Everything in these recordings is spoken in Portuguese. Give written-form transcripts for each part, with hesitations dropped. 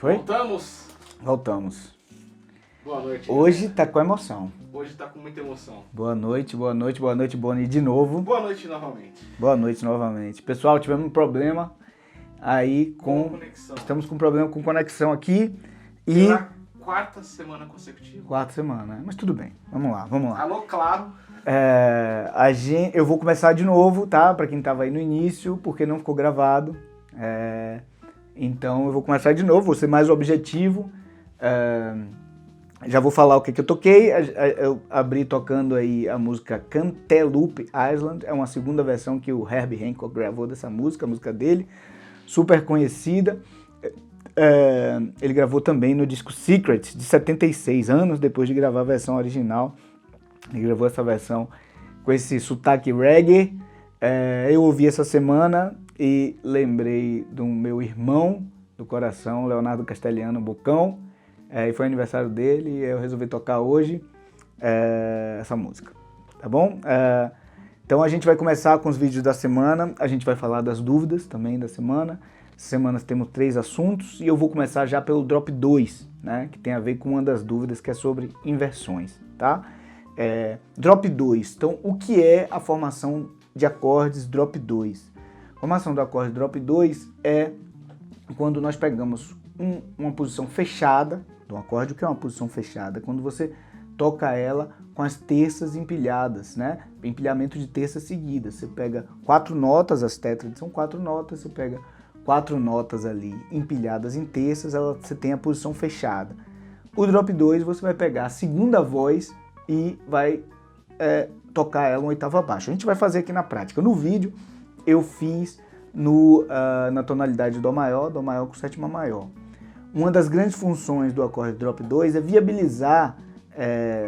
Foi? Voltamos? Voltamos. Boa noite. Hoje tá com emoção. Hoje tá com muita emoção. Boa noite, boa noite, boa noite, Boni, de novo. Boa noite novamente. Boa noite novamente. Pessoal, tivemos um problema aí com... conexão. Estamos com um problema com conexão aqui e... Pela quarta semana consecutiva. Quarta semana, mas tudo bem. Vamos lá, vamos lá. Alô, claro. Eu vou começar de novo, tá? Pra quem tava aí no início, porque não ficou gravado. Então eu vou começar de novo, vou ser mais objetivo. Já vou falar o que eu toquei. Eu abri tocando aí a música Cantaloupe Island. É uma segunda versão que o Herbie Hancock gravou dessa música, a música dele, super conhecida. Ele gravou também no disco Secret, de 76, anos depois de gravar a versão original. Ele gravou essa versão com esse sotaque reggae. Eu ouvi essa semana e lembrei do meu irmão do coração, Leonardo Castelhano Bocão. E foi aniversário dele e eu resolvi tocar hoje essa música, tá bom? Então a gente vai começar com os vídeos da semana, a gente vai falar das dúvidas também da semana. Essa semana temos 3 assuntos e eu vou começar já pelo Drop 2, né, que tem a ver com uma das dúvidas que é sobre inversões, tá? Drop 2, então o que é a formação de acordes Drop 2? A formação do acorde Drop 2 é quando nós pegamos uma posição fechada do acorde. O que é uma posição fechada? Quando você toca ela com as terças empilhadas, né? Empilhamento de terças seguidas. Você pega 4 notas, as tétrades são 4 notas, você pega 4 notas ali empilhadas em terças, você tem a posição fechada. O Drop 2 você vai pegar a segunda voz e vai tocar ela uma oitava abaixo. A gente vai fazer aqui na prática. No vídeo eu fiz na tonalidade Dó maior com sétima maior. Uma das grandes funções do acorde Drop 2 é viabilizar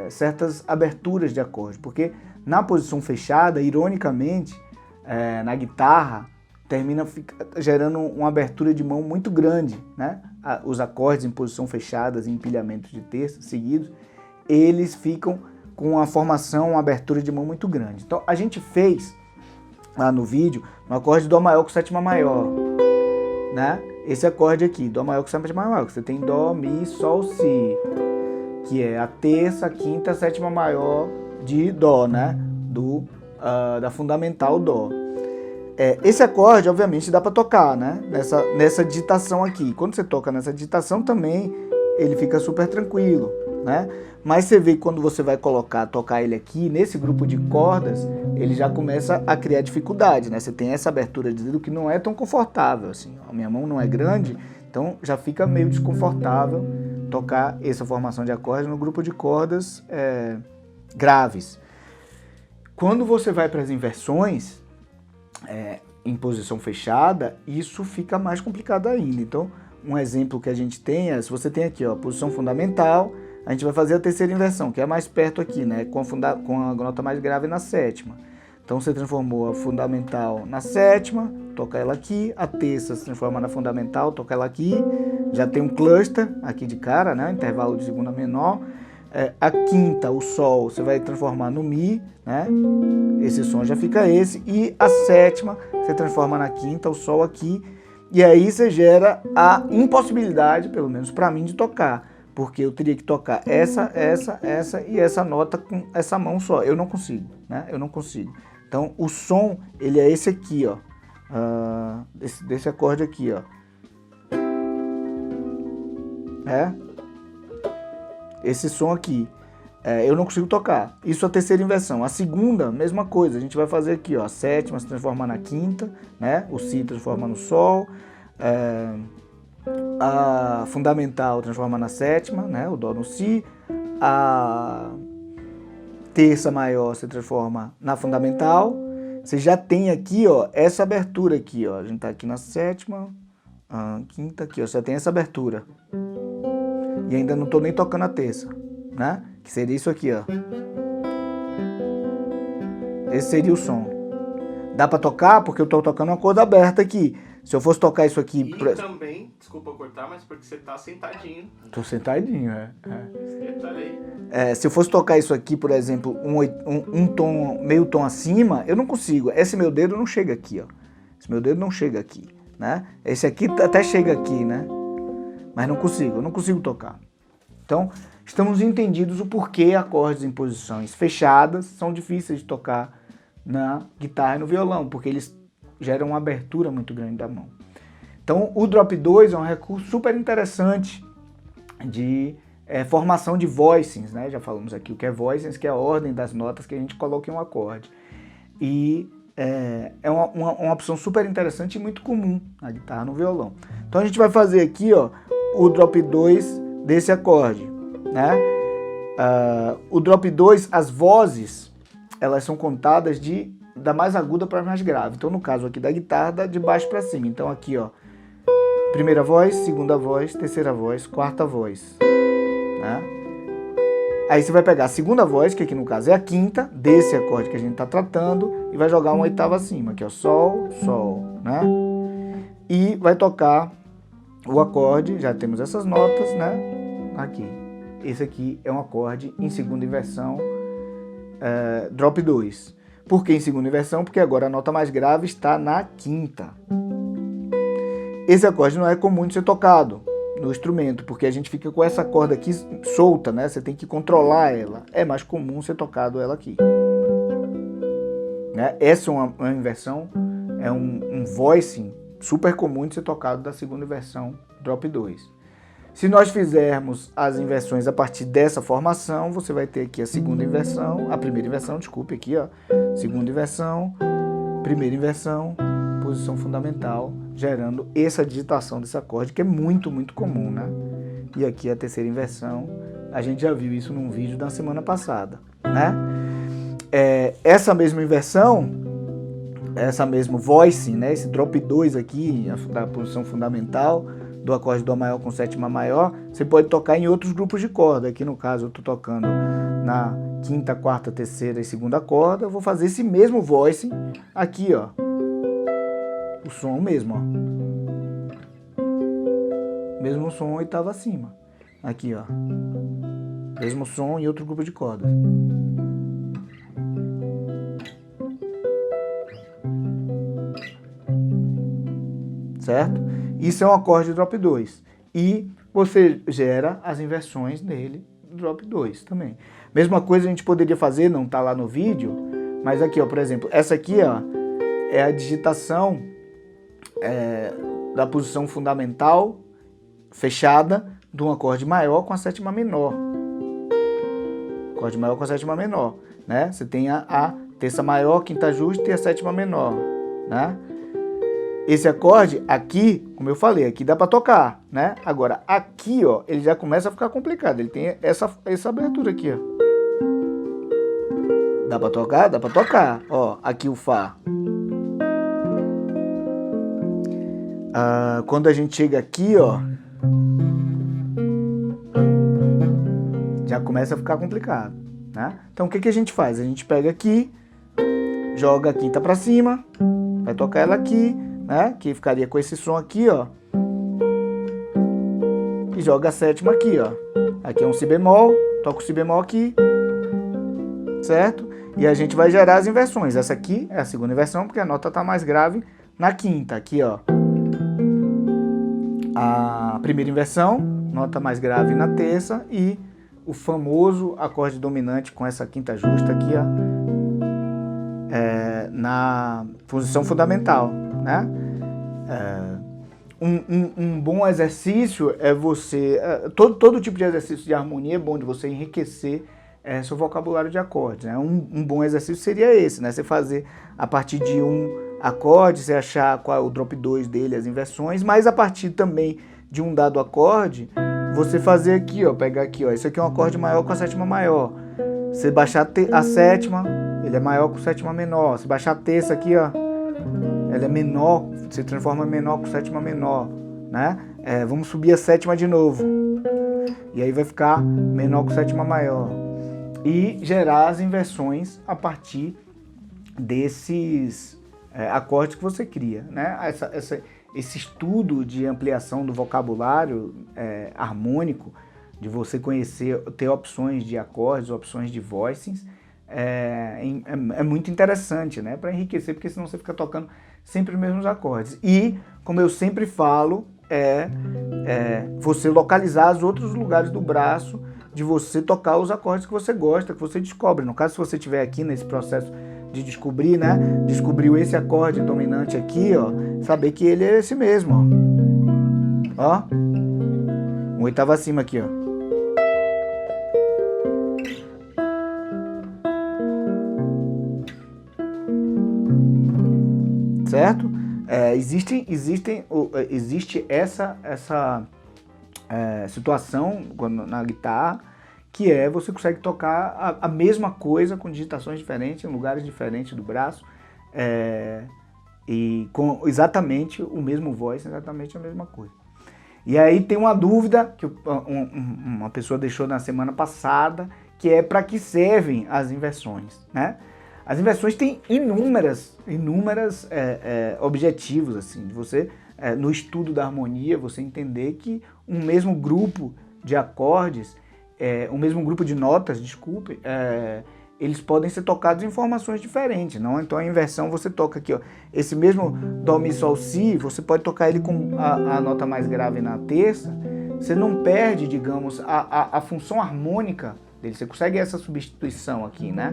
certas aberturas de acorde, porque na posição fechada, ironicamente, na guitarra, termina gerando uma abertura de mão muito grande, né? Os acordes em posição fechada, em empilhamentos de terças seguidos, eles ficam com uma formação, uma abertura de mão muito grande. Então a gente fez lá no vídeo no acorde Dó maior com sétima maior, né? Esse acorde aqui, Dó maior com sétima maior, que você tem Dó, Mi, Sol, Si, que é a terça, a quinta, a sétima maior de Dó, né? Da fundamental Dó. Esse acorde, obviamente, dá para tocar, né? Nessa digitação aqui. Quando você toca nessa digitação também, ele fica super tranquilo, né? Mas você vê que quando você vai tocar ele aqui, nesse grupo de cordas, ele já começa a criar dificuldade, né? Você tem essa abertura de dedo que não é tão confortável, assim. A minha mão não é grande, então já fica meio desconfortável tocar essa formação de acorde no grupo de cordas graves. Quando você vai para as inversões, em posição fechada, isso fica mais complicado ainda. Então, um exemplo que a gente tem se você tem aqui, ó, posição fundamental, a gente vai fazer a terceira inversão, que é mais perto aqui, né, com a nota mais grave na sétima. Então, você transformou a fundamental na sétima, toca ela aqui, a terça se transforma na fundamental, toca ela aqui, já tem um cluster aqui de cara, né, intervalo de segunda menor. a quinta, o sol, você vai transformar no mi, né? Esse som já fica esse. E a sétima, você transforma na quinta, o sol aqui. E aí você gera a impossibilidade, pelo menos para mim, de tocar. Porque eu teria que tocar essa e essa nota com essa mão só. Eu não consigo, né? Eu não consigo. Então, o som, ele é esse aqui, ó. Desse acorde aqui, ó. Esse som aqui. Eu não consigo tocar. Isso é a terceira inversão. A segunda, mesma coisa. A gente vai fazer aqui, ó. A sétima se transforma na quinta, né? O si transforma no sol. A fundamental transforma na sétima, né? O dó no si. A terça maior se transforma na fundamental. Você já tem aqui, ó, essa abertura aqui, ó. A gente tá aqui na sétima, quinta aqui, ó. Você já tem essa abertura. E ainda não tô nem tocando a terça, né? Que seria isso aqui, ó. Esse seria o som. Dá pra tocar porque eu tô tocando uma corda aberta aqui. Se eu fosse tocar isso aqui... E também, desculpa cortar, mas porque você tá sentadinho. Tô sentadinho, Esse detalhe aí. Se eu fosse tocar isso aqui, por exemplo, um tom, meio tom acima, eu não consigo. Esse meu dedo não chega aqui, ó. Esse meu dedo não chega aqui, né? Esse aqui até chega aqui, né? Mas não consigo, eu não consigo tocar. Então, estamos entendidos o porquê acordes em posições fechadas são difíceis de tocar na guitarra e no violão, porque eles geram uma abertura muito grande da mão. Então, o drop 2 é um recurso super interessante de formação de voicings, né? Já falamos aqui o que é voicings, que é a ordem das notas que a gente coloca em um acorde. E é uma opção super interessante e muito comum na guitarra e no violão. Então, a gente vai fazer aqui, ó, o drop 2 desse acorde, né? O drop 2, as vozes, elas são contadas da mais aguda para a mais grave. Então, no caso aqui da guitarra, de baixo para cima. Então, aqui, ó, primeira voz, segunda voz, terceira voz, quarta voz, né? Aí você vai pegar a segunda voz, que aqui no caso é a quinta, desse acorde que a gente está tratando, e vai jogar uma oitava acima, que é o sol, sol, né? E vai tocar o acorde, já temos essas notas, né? Aqui. Esse aqui é um acorde em segunda inversão, drop 2. Por que em segunda inversão? Porque agora a nota mais grave está na quinta. Esse acorde não é comum de ser tocado no instrumento, porque a gente fica com essa corda aqui solta, né? Você tem que controlar ela. É mais comum ser tocado ela aqui, né? Essa é uma inversão, é um voicing super comum de ser tocado da segunda inversão, drop 2. Se nós fizermos as inversões a partir dessa formação, você vai ter aqui a segunda inversão, a primeira inversão, desculpe, aqui, ó, segunda inversão, primeira inversão, posição fundamental, gerando essa digitação desse acorde, que é muito, muito comum, né? E aqui a terceira inversão, a gente já viu isso num vídeo da semana passada, né? Essa mesma inversão, essa mesma voicing, né? Esse drop 2 aqui, da posição fundamental, do acorde Dó maior com sétima maior, você pode tocar em outros grupos de corda. Aqui no caso eu estou tocando na quinta, quarta, terceira e segunda corda. Eu vou fazer esse mesmo voicing aqui, ó. O som mesmo, ó. Mesmo som oitava acima. Aqui, ó. Mesmo som em outro grupo de cordas. Certo? Isso é um acorde drop 2. E você gera as inversões nele, drop 2 também. Mesma coisa a gente poderia fazer, não tá lá no vídeo, mas aqui, ó, por exemplo, essa aqui, ó, é a digitação da posição fundamental fechada de um acorde maior com a sétima menor. Acorde maior com a sétima menor, né? Você tem a terça maior, quinta justa e a sétima menor, né? Esse acorde aqui, como eu falei, aqui dá para tocar, né? Agora, aqui, ó, ele já começa a ficar complicado. Ele tem essa abertura aqui, ó. Dá para tocar? Dá para tocar. Ó, aqui o Fá. Quando a gente chega aqui, ó, já começa a ficar complicado, né? Então, o que a gente faz? A gente pega aqui, joga a quinta para cima, vai tocar ela aqui, né? Que ficaria com esse som aqui, ó. E joga a sétima aqui, ó. Aqui é um si bemol, toco o si bemol aqui, certo? E a gente vai gerar as inversões. Essa aqui é a segunda inversão, porque a nota está mais grave na quinta. Aqui, ó, a primeira inversão, nota mais grave na terça, e o famoso acorde dominante com essa quinta justa aqui, ó, na posição fundamental, né? Um bom exercício é você... todo tipo de exercício de harmonia é bom de você enriquecer seu vocabulário de acordes, né? Um bom exercício seria esse, né? Você fazer a partir de um acorde, você achar qual é o drop 2 dele, as inversões, mas a partir também de um dado acorde, você fazer aqui, ó, pegar aqui, ó, isso aqui é um acorde maior com a sétima maior. Você baixar a sétima, ele é maior com sétima menor. Se baixar a terça aqui, ó, ela é menor, se transforma em menor com sétima menor, né? Vamos subir a sétima de novo. E aí vai ficar menor com sétima maior. E gerar as inversões a partir desses acordes que você cria, né? Esse estudo de ampliação do vocabulário harmônico, de você conhecer, ter opções de acordes, opções de voicings, é muito interessante, né? Para enriquecer, porque senão você fica tocando sempre os mesmos acordes. E, como eu sempre falo, você localizar os outros lugares do braço, de você tocar os acordes que você gosta, que você descobre. No caso, se você estiver aqui nesse processo de descobrir, né? Descobriu esse acorde dominante aqui, ó, saber que ele é esse mesmo, ó. Um oitavo acima aqui, ó. Certo? Existe essa situação na guitarra, que você consegue tocar a mesma coisa com digitações diferentes, em lugares diferentes do braço, e com exatamente o mesmo voice, exatamente a mesma coisa. E aí tem uma dúvida que uma pessoa deixou na semana passada, que é para que servem as inversões, né? As inversões têm inúmeros objetivos, assim, de você, no estudo da harmonia, você entender que um mesmo grupo de acordes, um mesmo grupo de notas, desculpe, eles podem ser tocados em formações diferentes, não? Então a inversão você toca aqui, ó, esse mesmo Dó, Mi, Sol, Si, você pode tocar ele com a nota mais grave na terça, você não perde, digamos, a função harmônica dele, você consegue essa substituição aqui, né?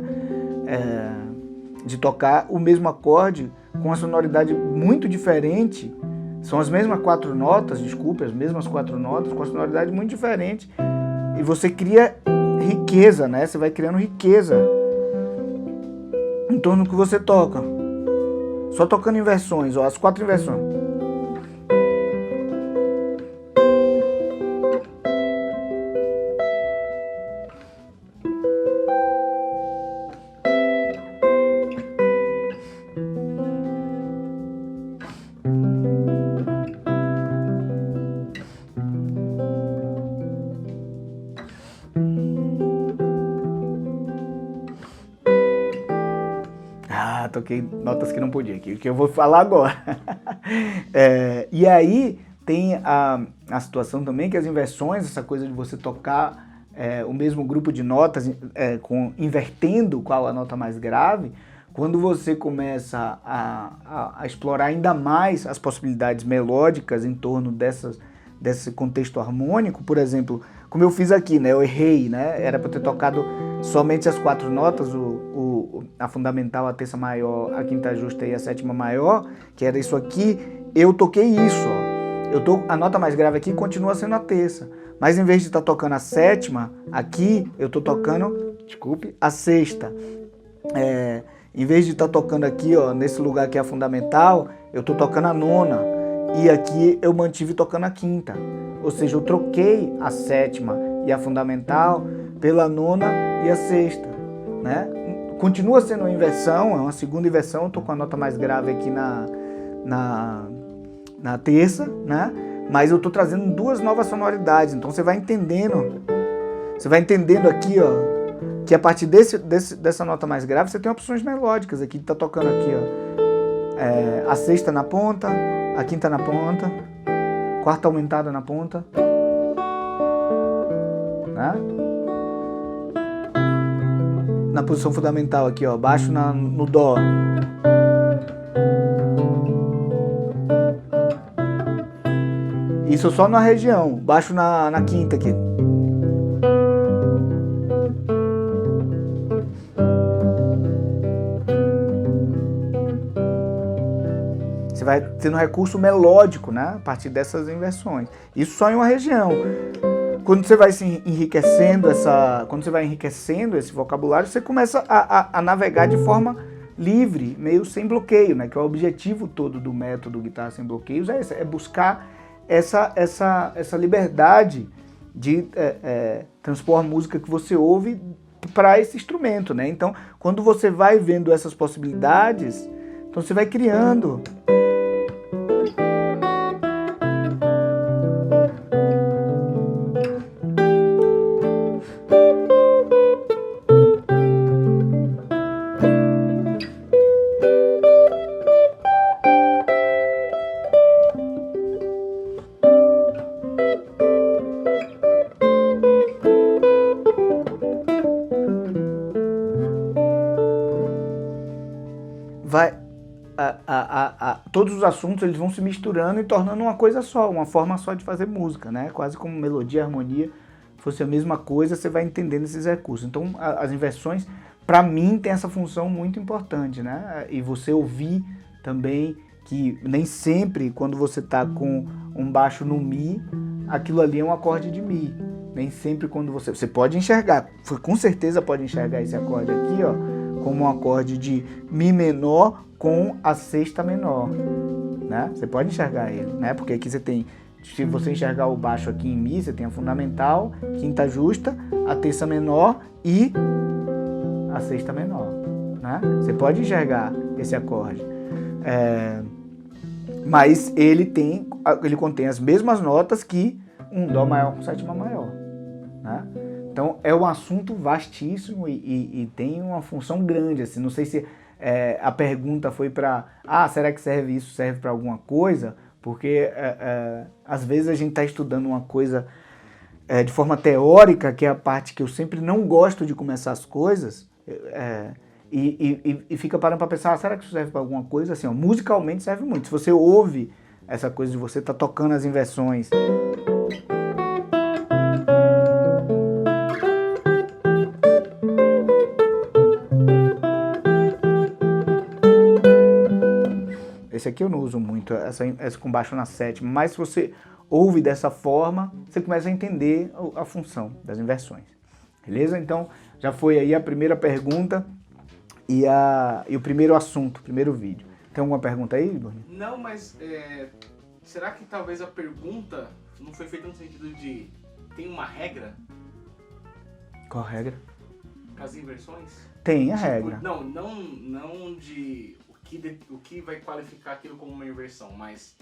De tocar o mesmo acorde com uma sonoridade muito diferente, são as mesmas quatro notas, desculpe, as mesmas quatro notas, com a sonoridade muito diferente, e você cria riqueza, né? Você vai criando riqueza em torno do que você toca. Só tocando inversões, ó, as quatro inversões. Toquei notas que não podia, que eu vou falar agora. E aí tem a situação também que as inversões, essa coisa de você tocar o mesmo grupo de notas, invertendo qual a nota mais grave, quando você começa a explorar ainda mais as possibilidades melódicas em torno desse contexto harmônico, por exemplo, como eu fiz aqui, né? Eu errei, né? Era para ter tocado somente as quatro notas, a fundamental, a terça maior, a quinta justa e a sétima maior, que era isso aqui. Eu toquei isso, ó. A nota mais grave aqui continua sendo a terça, mas em vez de estar tocando a sétima, aqui eu estou tocando, desculpe, a sexta. Em vez de estar tocando aqui, ó, nesse lugar que é a fundamental, eu estou tocando a nona. E aqui eu mantive tocando a quinta. Ou seja, eu troquei a sétima e a fundamental pela nona e a sexta, né? Continua sendo uma inversão, é uma segunda inversão, eu tô com a nota mais grave aqui na terça, né? Mas eu tô trazendo duas novas sonoridades, então você vai entendendo aqui, ó, que a partir dessa nota mais grave você tem opções melódicas aqui, tá tocando aqui, ó, a sexta na ponta, a quinta na ponta, quarta aumentada na ponta, né? na posição fundamental aqui, ó, baixo no Dó. Isso só na região, baixo na quinta aqui. Você vai tendo recurso melódico, né? A partir dessas inversões. Isso só em uma região. Quando você vai se enriquecendo quando você vai enriquecendo esse vocabulário, você começa a navegar de forma livre, meio sem bloqueio, né? Que é o objetivo todo do método Guitarra Sem Bloqueios, é buscar essa liberdade de transpor a música que você ouve para esse instrumento, né? Então, quando você vai vendo essas possibilidades, então você vai criando. Todos os assuntos eles vão se misturando e tornando uma coisa só, uma forma só de fazer música, né? Quase como melodia e harmonia fosse a mesma coisa, você vai entendendo esses recursos. Então, as inversões, para mim, tem essa função muito importante, né? E você ouvir também que nem sempre, quando você está com um baixo no Mi, aquilo ali é um acorde de Mi. Nem sempre quando você pode enxergar, com certeza pode enxergar esse acorde aqui, ó, como um acorde de Mi menor com a sexta menor, né? Você pode enxergar ele, né? Porque aqui você tem, se você enxergar o baixo aqui em Mi, você tem a fundamental, quinta justa, a terça menor e a sexta menor, né? Você pode enxergar esse acorde, mas ele contém as mesmas notas que um Dó maior com sétima maior, né? Então é um assunto vastíssimo e tem uma função grande, assim. Não sei se a pergunta foi para, será que serve para alguma coisa? Porque às vezes a gente está estudando uma coisa de forma teórica, que é a parte que eu sempre não gosto de começar as coisas, e fica parando para pensar, será que isso serve para alguma coisa? Assim, ó, musicalmente serve muito. Se você ouve essa coisa de você estar tocando as inversões, esse aqui eu não uso muito, essa com baixo na sétima, mas se você ouve dessa forma, você começa a entender a função das inversões. Beleza? Então, já foi aí a primeira pergunta e o primeiro assunto, o primeiro vídeo. Tem alguma pergunta aí, Bruno? Não, mas será que talvez a pergunta não foi feita no sentido de tem uma regra? Qual a regra? Com as inversões? Tem a regra. Não de o que vai qualificar aquilo como uma inversão, mas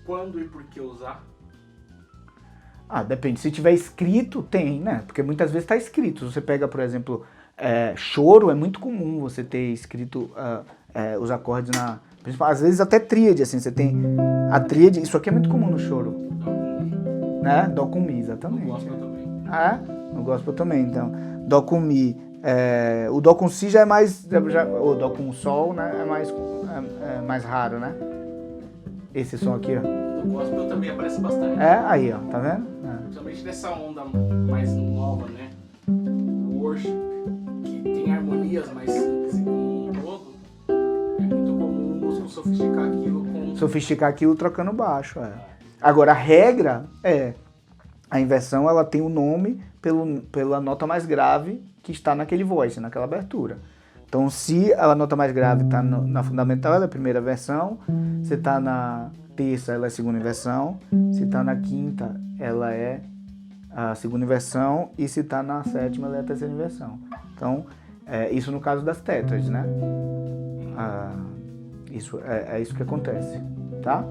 quando e por que usar? Depende. Se tiver escrito, tem, né? Porque muitas vezes está escrito. Se você pega, por exemplo, choro, é muito comum você ter escrito os acordes às vezes até tríade, assim, você tem a tríade, isso aqui é muito comum no choro. Dó com Mi. Né? Dó com Mi, exatamente. No gospel também. No gospel também, então. Dó com Mi. O Dó com Si já é mais, o Dó com Sol, né? É mais raro, né? Esse som aqui, ó. No gospel também aparece bastante. Aí, ó, tá vendo? Principalmente nessa onda mais nova, né? O worship, que tem harmonias mais simples e como um todo, é muito comum o músico sofisticar aquilo trocando baixo, Agora, a regra a inversão, ela tem o nome pela nota mais grave que está naquele voice, naquela abertura. Então, se a nota mais grave está na fundamental, ela é a primeira versão. Se está na terça, ela é a segunda inversão. Se está na quinta, ela é a segunda inversão. E se está na sétima, ela é a terceira inversão. Então, isso no caso das tétrades, né? Isso é isso que acontece, tá?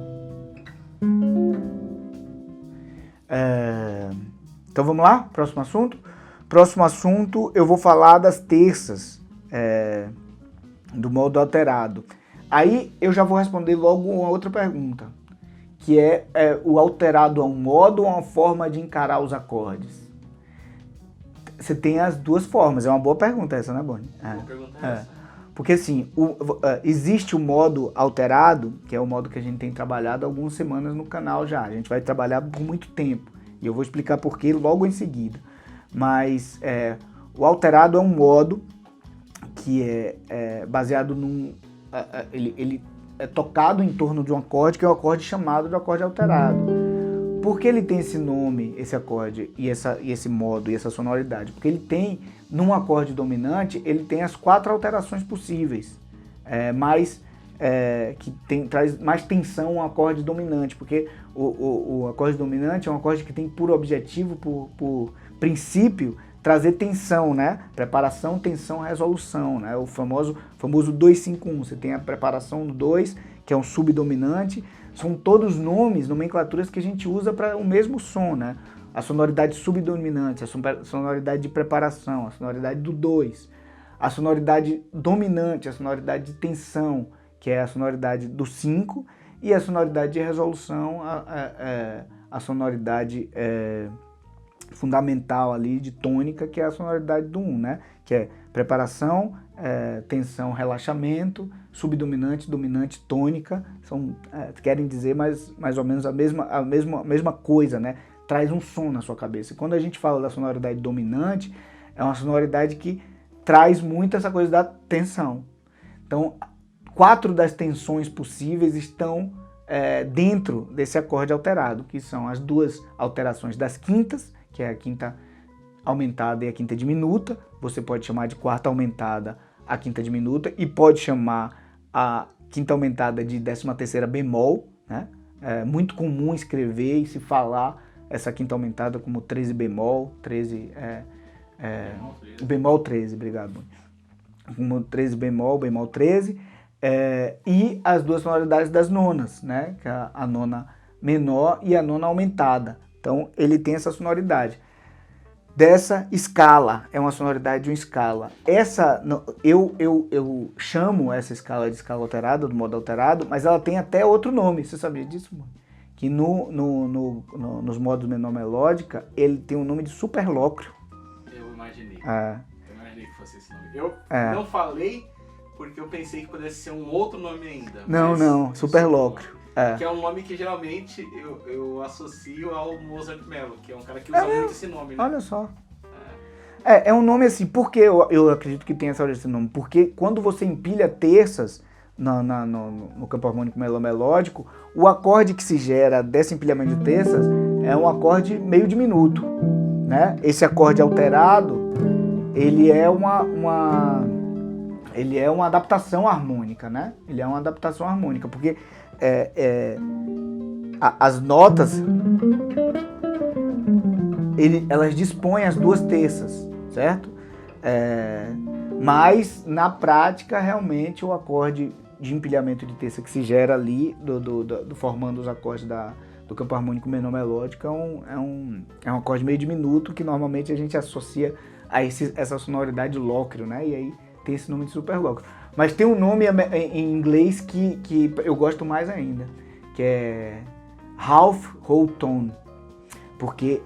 Então vamos lá, próximo assunto. Próximo assunto, eu vou falar das terças do modo alterado. Aí eu já vou responder logo uma outra pergunta, que o alterado é um modo ou uma forma de encarar os acordes? Você tem as duas formas. É uma boa pergunta essa, né, Boni? Boa pergunta é essa. Porque assim, existe o modo alterado, que é o modo que a gente tem trabalhado há algumas semanas no canal já. A gente vai trabalhar por muito tempo. E eu vou explicar por quê logo em seguida. Mas o alterado é um modo que é baseado num... ele é tocado em torno de um acorde, que é um acorde chamado de acorde alterado. Por que ele tem esse nome, esse acorde, e esse modo, e essa sonoridade? Porque ele tem, num acorde dominante, ele tem as 4 alterações possíveis, que traz mais tensão ao acorde dominante, porque o acorde dominante é um acorde que tem por objetivo, por princípio, trazer tensão, né? Preparação, tensão, resolução, né? O famoso 2-5-1. Você tem a preparação do 2, que é um subdominante. São todos nomes, nomenclaturas que a gente usa para o mesmo som, né? A sonoridade subdominante, a sonoridade de preparação, a sonoridade do 2. A sonoridade dominante, a sonoridade de tensão, que é a sonoridade do 5. E a sonoridade de resolução, a sonoridade fundamental ali de tônica, que é a sonoridade do 1, né? Que é preparação, tensão, relaxamento, subdominante, dominante, tônica. Querem dizer mais ou menos a mesma coisa, né? Traz um som na sua cabeça. E quando a gente fala da sonoridade dominante, é uma sonoridade que traz muito essa coisa da tensão. Então, 4 das tensões possíveis estão dentro desse acorde alterado, que são as 2 alterações das quintas, que é a quinta aumentada e a quinta diminuta. Você pode chamar de quarta aumentada a quinta diminuta e pode chamar a quinta aumentada de 13ª bemol, né? É muito comum escrever e se falar essa quinta aumentada como 13 bemol, bemol 13, obrigado. Como 13 bemol, bemol 13, e as 2 sonoridades das nonas, né? Que é a nona menor e a nona aumentada. Então, ele tem essa sonoridade dessa escala, é uma sonoridade de uma escala. Eu chamo essa escala de escala alterada, do modo alterado, mas ela tem até outro nome. Você sabia disso, mano? Que nos modos menor melódica, ele tem o nome de superlóquio. Eu imaginei. Eu imaginei que fosse esse nome. Eu não falei porque eu pensei que pudesse ser um outro nome ainda. Não, superlóquio. Que é um nome que geralmente eu associo ao Mozart Mello, que é um cara que usa muito esse nome, né? Olha só. É um nome assim, por que eu acredito que tem esse nome? Porque quando você empilha terças no campo harmônico melódico, o acorde que se gera desse empilhamento de terças é um acorde meio diminuto, né? Esse acorde alterado, ele é uma adaptação harmônica, né? Ele é uma adaptação harmônica, porque as notas, elas dispõem as 2 terças, certo? Mas, na prática, realmente, o acorde de empilhamento de terça que se gera ali, formando os acordes do campo harmônico menor melódico, é um acorde meio diminuto, que normalmente a gente associa a essa sonoridade lóquio, né? E aí tem esse nome de superlóquio. Mas tem um nome em inglês que eu gosto mais ainda, que é half whole tone, porque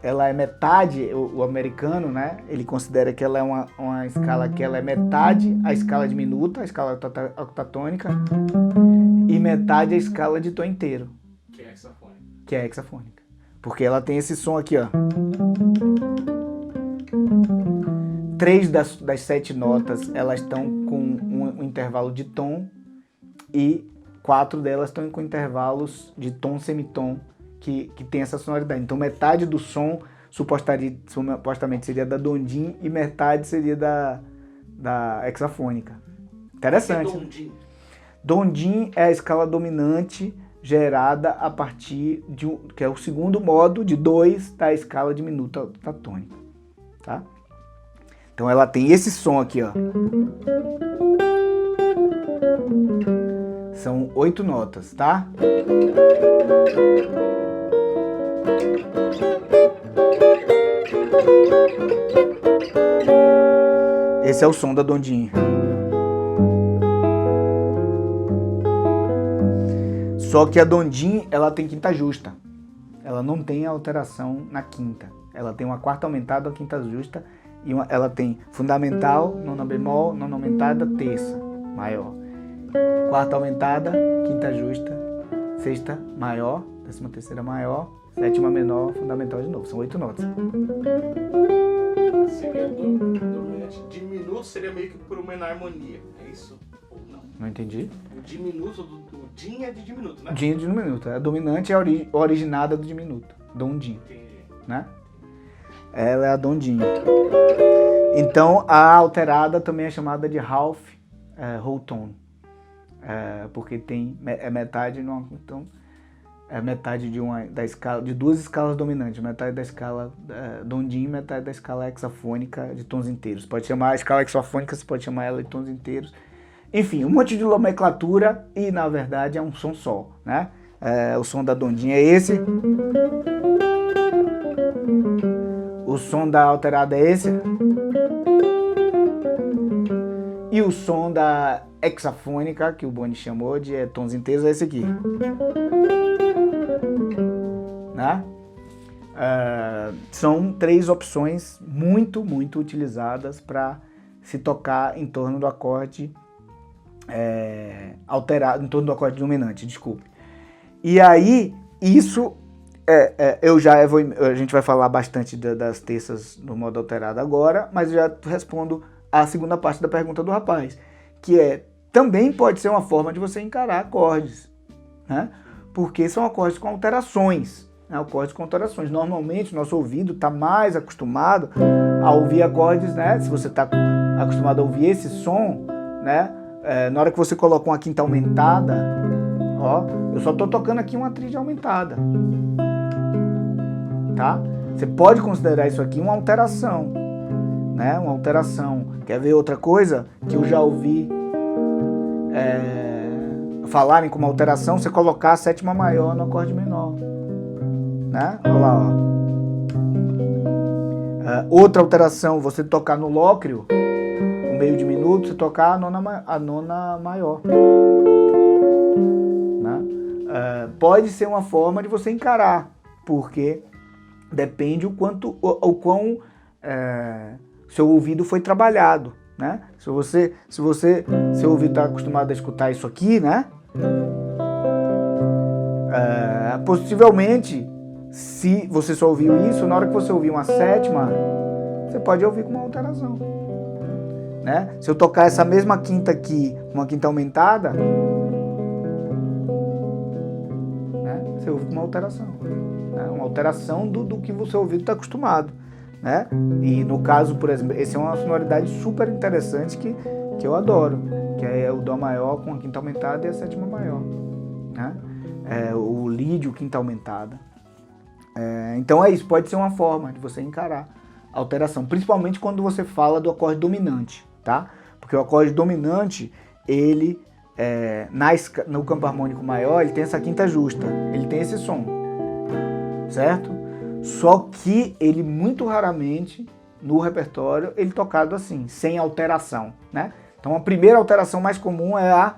ela é metade. O americano, né? Ele considera que ela é uma escala que ela é metade a escala diminuta, a escala octatônica, e metade a escala de tom inteiro, que é hexafônica, porque ela tem esse som aqui, ó. 3 das 7 notas, elas estão com um intervalo de tom, e 4 delas estão com intervalos de tom semitom, que tem essa sonoridade. Então, metade do som supostamente seria da Dondim e metade seria da hexafônica. Interessante. Dondim é a escala dominante gerada a partir que é o segundo modo de 2 da escala diminuta octatônica, tá? Então ela tem esse som aqui, ó. São 8 notas, tá? Esse é o som da Dondim. Só que a Dondim, ela tem quinta justa. ela não tem alteração na quinta. Ela tem uma quarta aumentada, uma quinta justa, e ela tem fundamental, nona bemol, nona aumentada, terça maior. Quarta aumentada, quinta justa, sexta maior, décima terceira maior, sétima menor, fundamental de novo. São 8 notas. Seria dominante. Diminuto seria meio que por uma enarmonia, é isso? Ou não? Não entendi. O diminuto, o din é de diminuto, né? Din é de diminuto. A dominante é a originada do diminuto. Dom-din. Entendi. Né? Ela é a dom-din. Então, a alterada também é chamada de half whole tone. Porque tem metade, então é metade da escala, de duas escalas dominantes, metade da escala dom-din, metade da escala hexafônica de tons inteiros. Pode chamar a escala hexafônica, você pode chamar ela de tons inteiros. Enfim, um monte de nomenclatura e na verdade é um som só, né? O som da dom-din é esse. O som da alterada é esse. E o som da hexafônica, que o Boni chamou de tons inteiros, é esse aqui. Né? São 3 opções muito, muito utilizadas para se tocar em torno do acorde alterado, em torno do acorde dominante, desculpe. E aí, isso, a gente vai falar bastante das terças no modo alterado agora, mas eu já respondo a segunda parte da pergunta do rapaz, que também pode ser uma forma de você encarar acordes, né? Porque são acordes com alterações, né? Acordes com alterações. Normalmente, nosso ouvido está mais acostumado a ouvir acordes, né? Se você está acostumado a ouvir esse som, né? Na hora que você coloca uma quinta aumentada, ó, eu só estou tocando aqui uma tríade aumentada, tá? Você pode considerar isso aqui uma alteração, né? Uma alteração. Quer ver outra coisa que eu já ouvi falarem como alteração? Você colocar a sétima maior no acorde menor, né? Olha lá, ó. Outra alteração, você tocar no lócrio, no meio diminuto, você tocar a nona maior, né? Pode ser uma forma de você encarar, porque depende o quão seu ouvido foi trabalhado, né? Se seu ouvido está acostumado a escutar isso aqui, né? Possivelmente, se você só ouviu isso, na hora que você ouvir uma sétima, você pode ouvir com uma alteração, né? Se eu tocar essa mesma quinta aqui, uma quinta aumentada, né? Você ouve com uma alteração, né? Uma alteração do que o seu ouvido está acostumado, né? E no caso, por exemplo, essa é uma sonoridade super interessante que eu adoro, que é o Dó maior com a quinta aumentada e a sétima maior, né? O lídio quinta aumentada. Então é isso, pode ser uma forma de você encarar a alteração, principalmente quando você fala do acorde dominante, tá? Porque o acorde dominante, ele, no campo harmônico maior, ele tem essa quinta justa, ele tem esse som, certo? Só que ele, muito raramente, no repertório, ele é tocado assim, sem alteração, né? Então a primeira alteração mais comum é a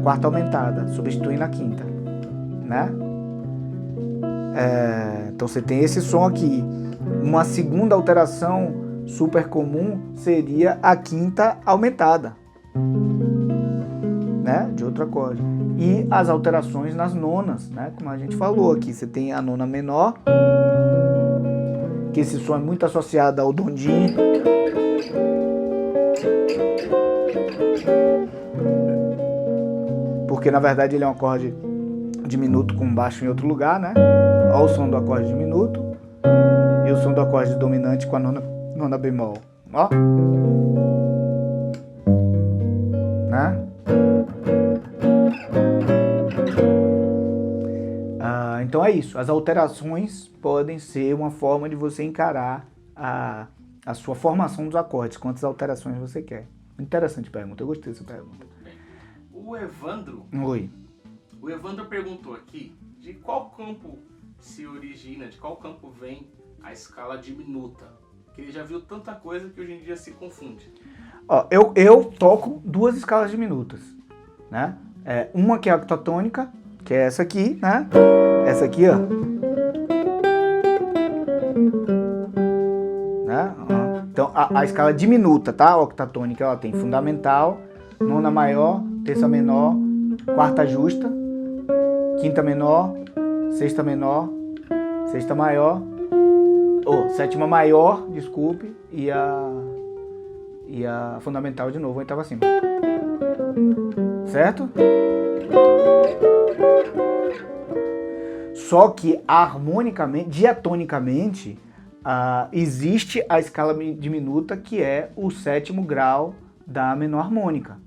quarta aumentada, substituindo a quinta, né? Então você tem esse som aqui. Uma segunda alteração super comum seria a quinta aumentada, né? De outro acorde. E as alterações nas nonas, né? Como a gente falou aqui, você tem a nona menor, que esse som é muito associado ao dom-din. Porque na verdade ele é um acorde diminuto com baixo em outro lugar, né? Olha o som do acorde diminuto e o som do acorde dominante com a nona bemol, ó, né? Então é isso, as alterações podem ser uma forma de você encarar a sua formação dos acordes, quantas alterações você quer. Interessante pergunta, eu gostei dessa pergunta. O Evandro... Oi. O Evandro perguntou aqui de qual campo se origina, de qual campo vem a escala diminuta. Que ele já viu tanta coisa que hoje em dia se confunde. Ó, eu toco 2 escalas diminutas, né? Uma que é a octatônica, que é essa aqui, né? Essa aqui, ó. Né? Então, a escala diminuta, tá? A octatônica, ela tem fundamental, nona maior, terça menor, quarta justa, quinta menor, sexta menor, sexta maior, sétima maior, desculpe, e a fundamental de novo, oitava acima. Certo? Só que harmonicamente, diatonicamente, existe a escala diminuta, que é o sétimo grau da menor harmônica.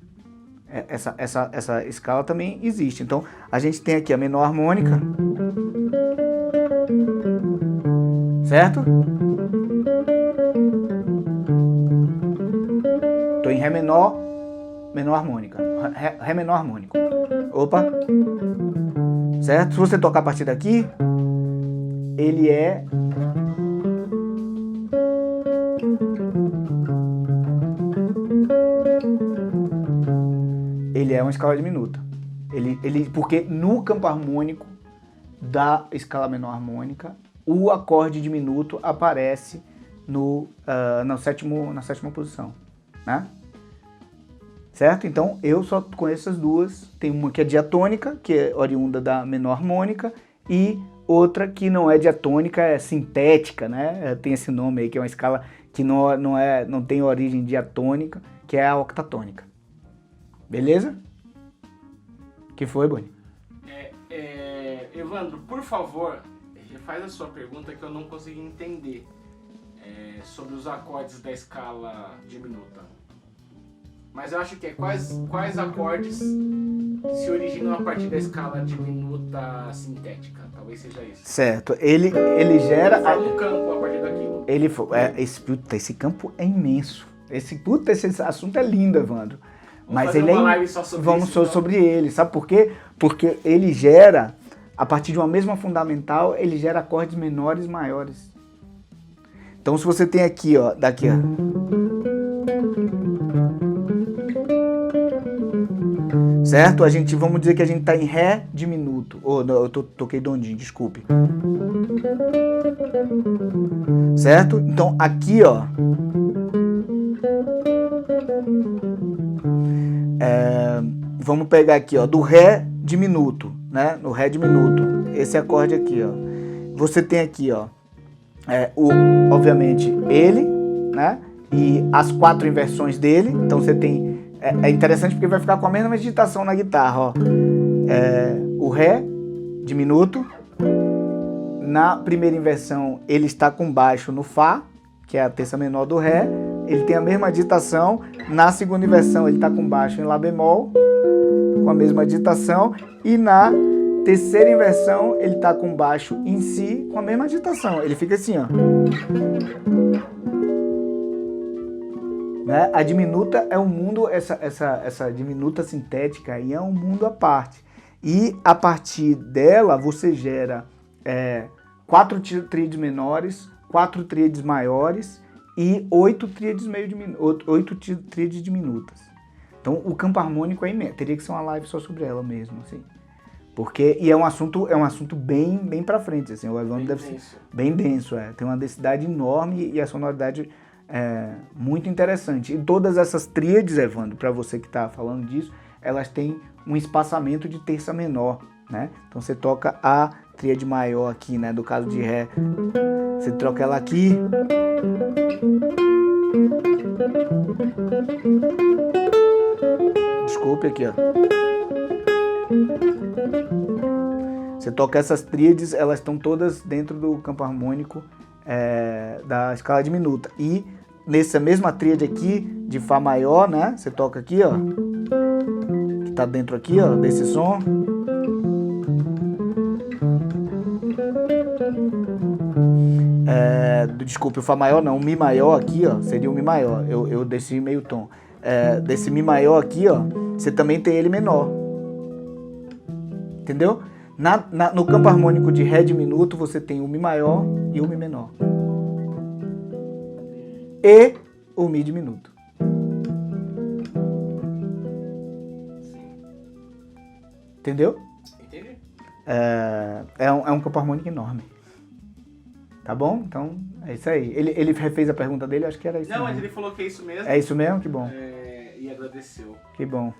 Essa escala também existe. Então, a gente tem aqui a menor harmônica, certo? Estou em Ré menor, menor harmônica. Ré menor harmônico. Opa! Certo? Se você tocar a partir daqui, ele é... Ele é uma escala diminuta. Porque no campo harmônico da escala menor harmônica, o acorde diminuto aparece na sétima posição, né? Certo? Então, eu só conheço essas duas. Tem uma que é diatônica, que é oriunda da menor harmônica, e outra que não é diatônica, é sintética, né? Tem esse nome aí, que é uma escala que não tem origem diatônica, que é a octatônica. Beleza? Que foi, Boni? Evandro, por favor, faz a sua pergunta que eu não consegui entender sobre os acordes da escala diminuta. Mas eu acho que quais acordes se originam a partir da escala diminuta sintética? Talvez seja isso. Certo. Ele gera... Forma um campo a partir daquilo. Esse campo é imenso. Esse assunto é lindo, Evandro. Mas ele vamos sobre ele. Sabe por quê? Porque ele gera, a partir de uma mesma fundamental, ele gera acordes menores e maiores. Então, se você tem aqui, ó, daqui, ó. Certo? Vamos dizer que a gente tá em Ré diminuto. Eu toquei dondinho, desculpe. Certo? Então, aqui, ó. Vamos pegar aqui, ó, do Ré diminuto, né? No Ré diminuto. Esse acorde aqui, ó. Você tem aqui, ó, obviamente, ele, né? E as 4 inversões dele. Então você tem... É interessante porque vai ficar com a mesma digitação na guitarra, ó. O Ré diminuto. Na primeira inversão, ele está com baixo no Fá, que é a terça menor do Ré. Ele tem a mesma digitação. Na segunda inversão, ele está com baixo em Lá bemol, com a mesma digitação. E na terceira inversão, ele está com baixo em Si, com a mesma digitação. Ele fica assim, ó. Né? A diminuta é um mundo, essa diminuta sintética aí é um mundo à parte. E a partir dela, você gera 4 tríades menores, 4 tríades maiores e 8 tríades diminutas. Então o campo harmônico é imenso. Teria que ser uma live só sobre ela mesmo, assim. Porque, e é um assunto bem pra frente, assim. O Evandro deve ser bem denso, tem uma densidade enorme e a sonoridade muito interessante. E todas essas tríades, Evandro, para você que está falando disso, elas têm um espaçamento de terça menor, né? Então você toca a tríade maior aqui, né? Do caso de Ré, você troca ela aqui. Desculpe aqui, ó. Você toca essas tríades, elas estão todas dentro do campo harmônico da escala diminuta. E nessa mesma tríade aqui, de Fá maior, né? Você toca aqui, ó. Que tá dentro aqui, ó, desse som. Desculpe, o Fá maior não, o Mi maior aqui, ó, seria o Mi maior. Eu desci meio tom. Desse Mi maior aqui, ó, você também tem ele menor. Entendeu? No campo harmônico de Ré diminuto, você tem o Mi maior e o Mi menor. E o Mi diminuto. Entendeu? Entendi. É um campo harmônico enorme. Tá bom? Então, é isso aí. Ele refez a pergunta dele, acho que era isso. Não, mesmo. mas ele falou que é isso mesmo. É isso mesmo? Que bom. E agradeceu. Que bom.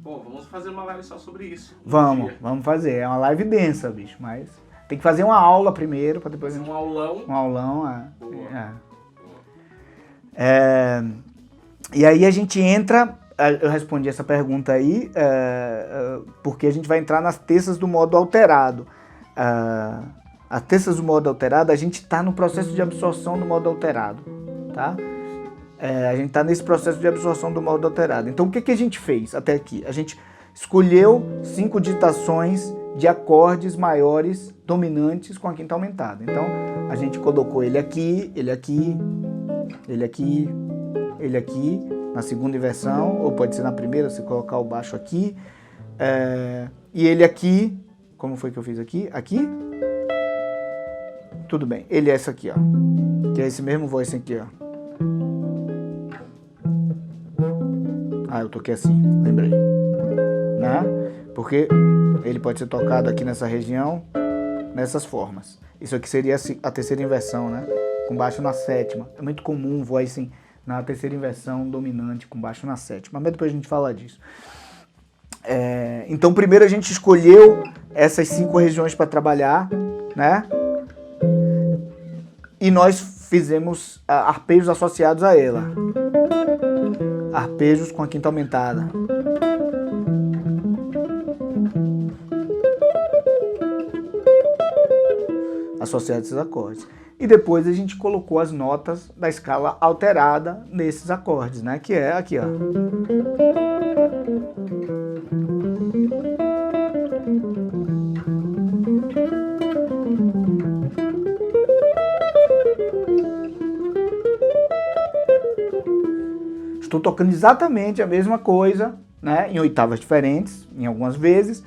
Pô, vamos fazer uma live só sobre isso. Vamos fazer. É uma live densa, bicho, mas tem que fazer uma aula primeiro, para depois... Um aulão. Um aulão, Boa. E aí a gente entra... Eu respondi essa pergunta aí, porque a gente vai entrar nas terças do modo alterado. As terças do modo alterado, a gente está no processo de absorção do modo alterado, tá? A gente está nesse processo de absorção do modo alterado. Então, o que a gente fez até aqui? A gente escolheu 5 digitações de acordes maiores dominantes com a quinta aumentada. Então, a gente colocou ele aqui, ele aqui, ele aqui, ele aqui, na segunda inversão, ou pode ser na primeira, se colocar o baixo aqui. E ele aqui, como foi que eu fiz aqui? Aqui? Tudo bem, ele é esse aqui, ó. Que é esse mesmo voice aqui, ó. Eu toquei assim, lembrei. Né? Porque ele pode ser tocado aqui nessa região, nessas formas. Isso aqui seria a terceira inversão, né? Com baixo na sétima. É muito comum voicing na terceira inversão dominante, com baixo na sétima. Mas depois a gente fala disso. Então, primeiro a gente escolheu essas 5 regiões para trabalhar, né? E nós fizemos arpejos associados a ela. Arpejos com a quinta aumentada. Associados a esses acordes. E depois a gente colocou as notas da escala alterada nesses acordes, né? Que é aqui, ó. Estou tocando exatamente a mesma coisa, né, em oitavas diferentes, em algumas vezes,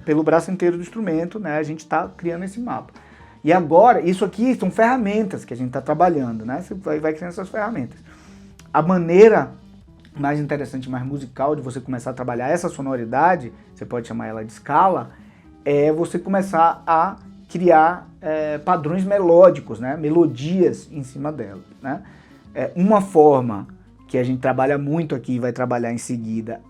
pelo braço inteiro do instrumento, né, a gente está criando esse mapa. E agora, isso aqui são ferramentas que a gente está trabalhando, né, você vai criando essas ferramentas. A maneira mais interessante, mais musical de você começar a trabalhar essa sonoridade, você pode chamar ela de escala, é você começar a criar padrões melódicos, né, melodias em cima dela, né. Uma forma que a gente trabalha muito aqui e vai trabalhar em seguida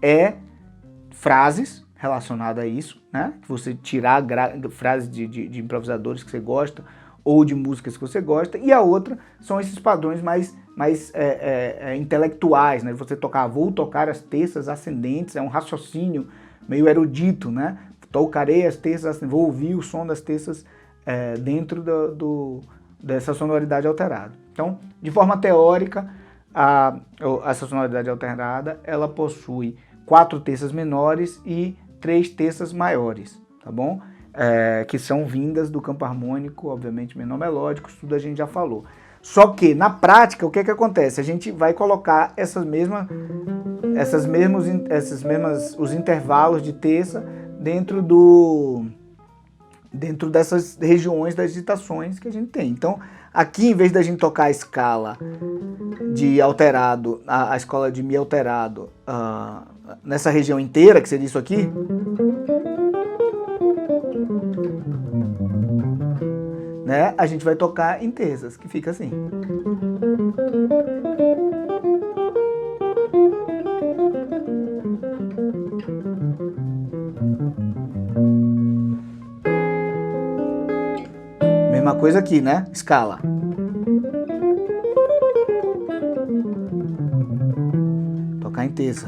frases relacionadas a isso, né? Que você tirar frases de improvisadores que você gosta ou de músicas que você gosta, e a outra são esses padrões mais intelectuais, né? Você tocar, vou tocar as terças ascendentes, é um raciocínio meio erudito, né? Tocarei as terças ascendentes, vou ouvir o som das terças dentro dessa sonoridade alterada. Então, de forma teórica, essa sonoridade alterada, ela possui 4 terças menores e 3 terças maiores, tá bom? Que são vindas do campo harmônico, obviamente menor melódico, isso tudo a gente já falou. Só que, na prática, o que acontece? A gente vai colocar os intervalos de terça dentro dessas regiões das digitações que a gente tem. Então, aqui, em vez da gente tocar a escala de alterado, a escala de mi alterado, nessa região inteira, que seria isso aqui, né, a gente vai tocar em terças, que fica assim. Mesma coisa aqui, né? Escala. Tocar em terça.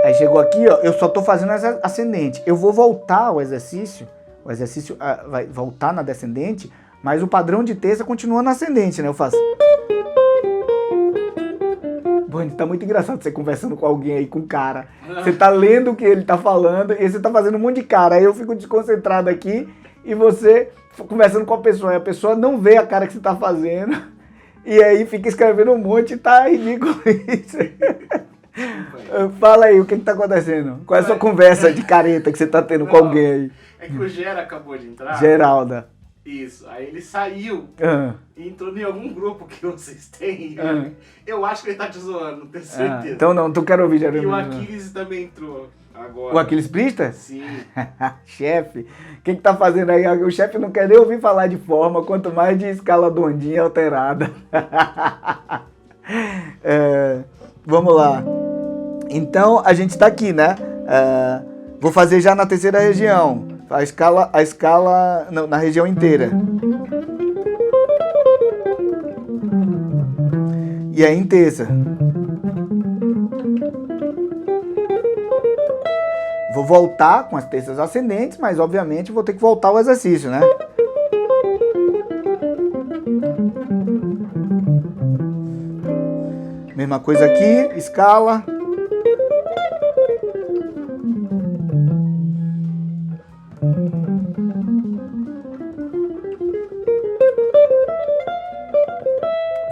Aí chegou aqui, ó, eu só tô fazendo essa ascendente. Eu vou voltar ao exercício, o exercício vai voltar na descendente, mas o padrão de terça continua na ascendente, né? Eu faço... Bonnie, tá muito engraçado você conversando com alguém aí, com cara. Você tá lendo o que ele tá falando e você tá fazendo um monte de cara. Aí eu fico desconcentrado aqui e você conversando com a pessoa. E a pessoa não vê a cara que você tá fazendo. E aí fica escrevendo um monte e tá ridículo isso. Fala aí, o que tá acontecendo? Qual é a sua conversa de careta que você tá tendo com alguém aí? É que o Gera acabou de entrar. Geralda. Isso, aí ele saiu Ah, e entrou em algum grupo que vocês têm. Ah. Eu acho que ele tá te zoando, não tenho ah, certeza. então não, tu quer ouvir E o Jeremias? Aquiles também entrou agora. O Aquiles Priester? Sim. Chefe, o que tá fazendo aí? O chefe não quer nem ouvir falar de forma, quanto mais de escala do ondinha alterada. Vamos lá. Então, a gente está aqui, né? Vou fazer já na terceira região. A escala na região inteira. E aí em terça. Vou voltar com as terças ascendentes, mas obviamente vou ter que voltar ao exercício, né? Mesma coisa aqui, escala.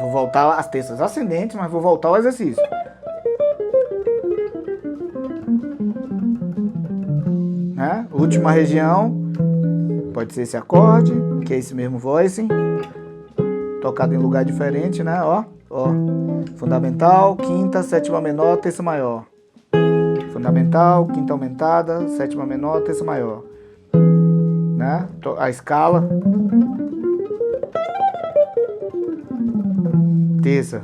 Vou voltar às terças ascendentes, mas vou voltar ao exercício. Né? Última região, pode ser esse acorde, que é esse mesmo voicing, tocado em lugar diferente, né? Ó. Fundamental, quinta, sétima menor, terça maior. Fundamental, quinta aumentada, sétima menor, terça maior. Né? A escala. Terça.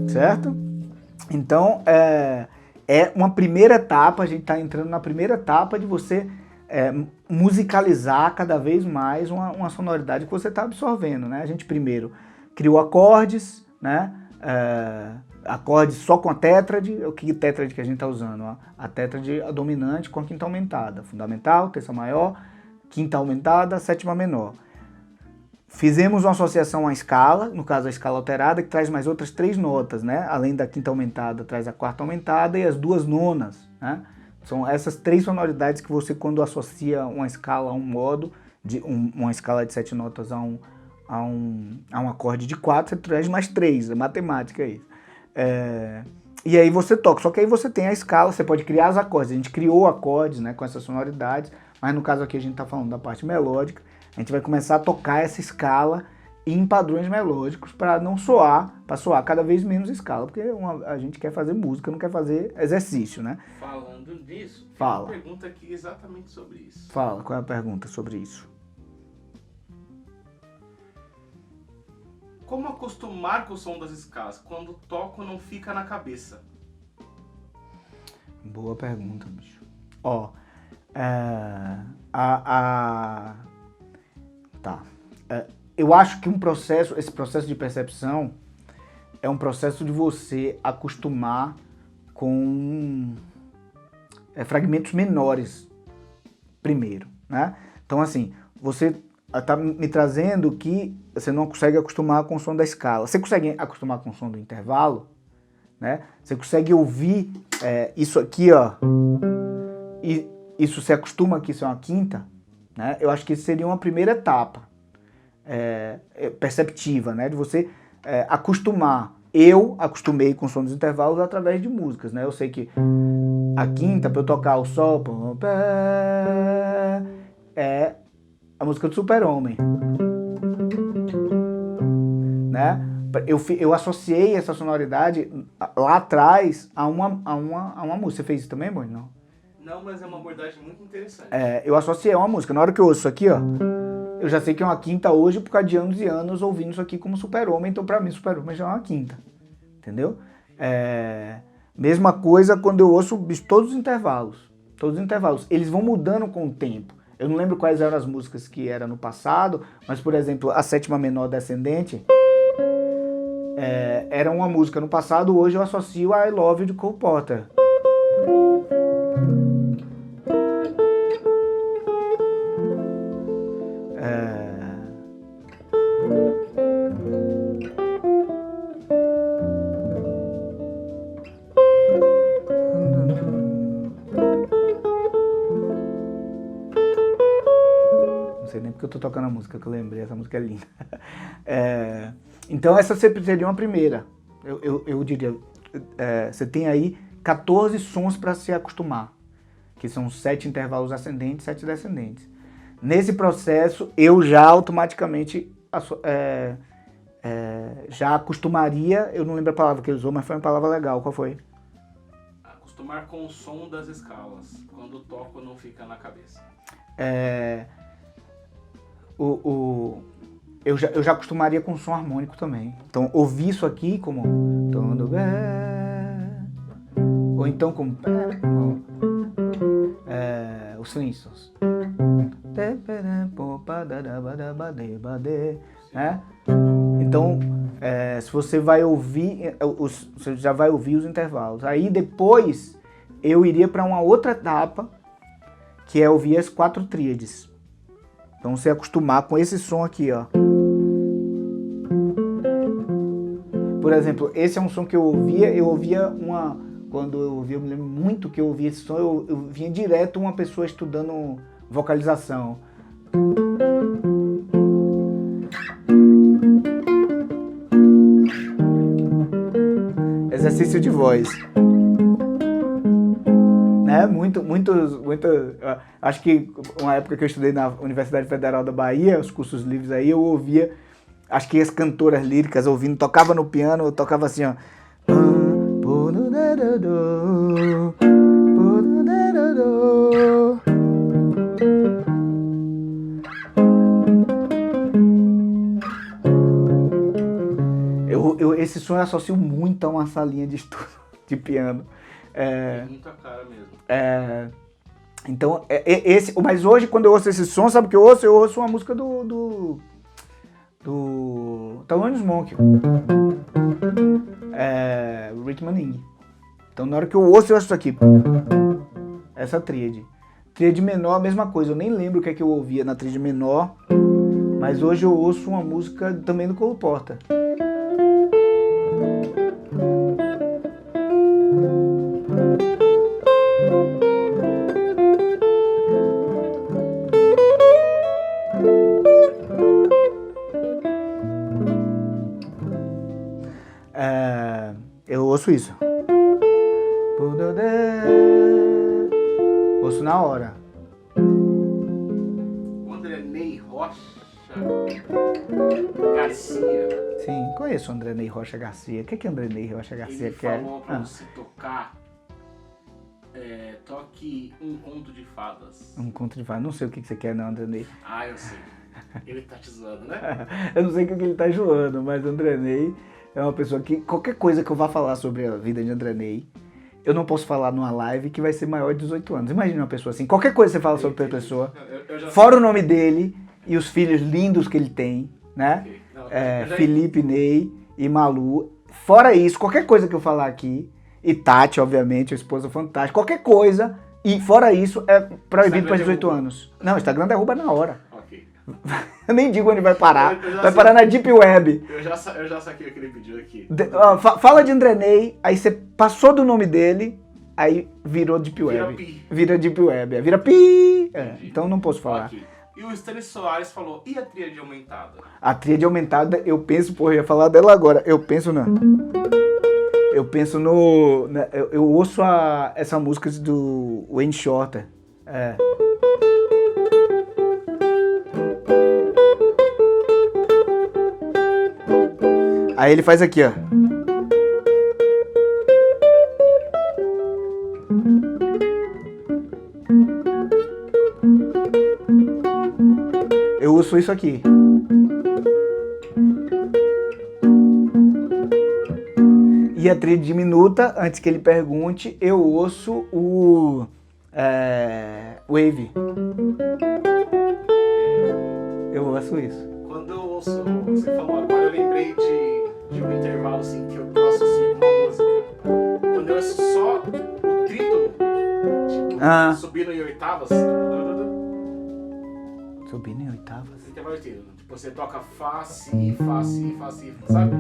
Certo? Então, é uma primeira etapa, a gente está entrando na primeira etapa de você musicalizar cada vez mais uma sonoridade que você está absorvendo, né? A gente primeiro criou acordes, né? Acordes só com a tétrade. O que tétrade que a gente está usando? A tétrade dominante com a quinta aumentada. Fundamental, terça maior, quinta aumentada, sétima menor. Fizemos uma associação à escala, no caso a escala alterada, que traz mais outras 3 notas, né? Além da quinta aumentada, traz a quarta aumentada e as 2 nonas, né? São essas 3 sonoridades que você, quando associa uma escala a um modo, uma escala de 7 notas a um acorde de 4, você traz mais 3, é matemática isso. E aí você toca, só que aí você tem a escala, você pode criar os acordes. A gente criou acordes, né, com essas sonoridades, mas no caso aqui a gente está falando da parte melódica. A gente vai começar a tocar essa escala em padrões melódicos para soar cada vez menos escala, porque a gente quer fazer música, não quer fazer exercício, né? Falando nisso, tem Fala. uma pergunta aqui exatamente sobre isso. Fala, qual é a pergunta sobre isso? Como acostumar com o som das escalas? Quando toco não fica na cabeça. Boa pergunta, bicho. Ó, tá. Eu acho que esse processo de percepção é um processo de você acostumar com fragmentos menores primeiro, né? Então, assim, você tá me trazendo que você não consegue acostumar com o som da escala. Você consegue acostumar com o som do intervalo, né? Você consegue ouvir isso aqui, ó, e isso se acostuma que isso é uma quinta, né? Eu acho que isso seria uma primeira etapa perceptiva, né? De você acostumar. Eu acostumei com o som dos intervalos através de músicas, né? Eu sei que a quinta, para eu tocar o sol, é a música do Super-Homem, né? Eu associei essa sonoridade lá atrás a uma música. Você fez isso também, Boni? Não? Não, mas é uma abordagem muito interessante. Eu associei a uma música. Na hora que eu ouço isso aqui, ó, eu já sei que é uma quinta hoje por causa de anos e anos ouvindo isso aqui como Super-Homem. Então, pra mim, Super-Homem já é uma quinta. Entendeu? Mesma coisa quando eu ouço todos os intervalos. Todos os intervalos. Eles vão mudando com o tempo. Eu não lembro quais eram as músicas que eram no passado, mas, por exemplo, a sétima menor descendente era uma música no passado, hoje eu associo a I Love You de Cole Porter. Não sei nem porque eu tô tô tocando a música que eu lembrei, essa música é linda. Então essa seria uma primeira. Eu diria, você tem aí 14 sons para se acostumar, que são 7 intervalos ascendentes, 7 descendentes. Nesse processo, eu já automaticamente já acostumaria, eu não lembro a palavra que ele usou, mas foi uma palavra legal, qual foi? Acostumar com o som das escalas, quando toco não fica na cabeça. Eu já acostumaria com o som harmônico também. Então, ouvir isso aqui como... Ou então como... os Flintstones. Né? Então, se você vai ouvir, você já vai ouvir os intervalos. Aí depois eu iria para uma outra etapa, que é ouvir as 4 tríades. Então você acostumar com esse som aqui, ó. Por exemplo, esse é um som que eu ouvia uma... Quando eu ouvia, eu me lembro muito que eu ouvia esse som, eu vinha direto uma pessoa estudando vocalização. Exercício de voz. Né? Muito, acho que uma época que eu estudei na Universidade Federal da Bahia, os cursos livres aí, eu ouvia, acho que as cantoras líricas ouvindo, tocava no piano, eu tocava assim, ó. Esse som eu associo muito a uma salinha de estudo de piano. É muita cara mesmo. Então, mas hoje, quando eu ouço esse som, sabe o que eu ouço? Eu ouço uma música do Thelonious Monk. Rhythm and Blues. Então, na hora que eu ouço isso aqui. Essa tríade. Tríade menor, a mesma coisa. Eu nem lembro o que é que eu ouvia na tríade menor. Mas hoje eu ouço uma música também do Cole Porter. Eu ouço isso. Ouço na hora. O André Ney Rocha Garcia. Sim, conheço o André Ney Rocha Garcia. O que é André Ney Rocha Garcia? Ele falou pra você tocar, toque um conto de fadas. Um conto de fadas. Não sei o que você quer não, André Ney. Ah, eu sei. Ele tá te zoando, né? Eu não sei o que ele tá zoando, mas o André Ney é uma pessoa que, qualquer coisa que eu vá falar sobre a vida de André Ney, eu não posso falar numa live que vai ser maior de 18 anos. Imagina uma pessoa assim, qualquer coisa que você fala sobre a pessoa, fora o nome dele e os filhos lindos que ele tem, né? Felipe, Ney e Malu. Fora isso, qualquer coisa que eu falar aqui, e Tati, obviamente, a esposa fantástica, qualquer coisa, e fora isso, é proibido para 18 anos. Não, o Instagram derruba na hora. Eu nem digo onde vai parar. Vai parar na Deep Web. Eu já saquei o que ele pediu aqui. Fala de André Ney, aí você passou do nome dele, aí virou Deep Web. Vira Deep Web. Vira pi. Então não posso falar. Okay. E o Stanley Soares falou, e a tríade aumentada? A tríade aumentada, eu penso, eu ia falar dela agora. Eu penso no... Eu ouço essa música do Wayne Shorter. Aí ele faz aqui, ó. Eu ouço isso aqui. E a tríade diminuta, antes que ele pergunte, eu ouço o Wave. Eu ouço isso. Quando eu ouço, você falou agora, eu lembrei de um intervalo assim que eu gosto assim com uma música. Quando eu ouço só o trítono, tipo, subindo em oitavas. Subindo em oitavas? Intervalo de trítono. Tipo, você toca Fá, Si, Fá, Si, Fá, Si, sabe?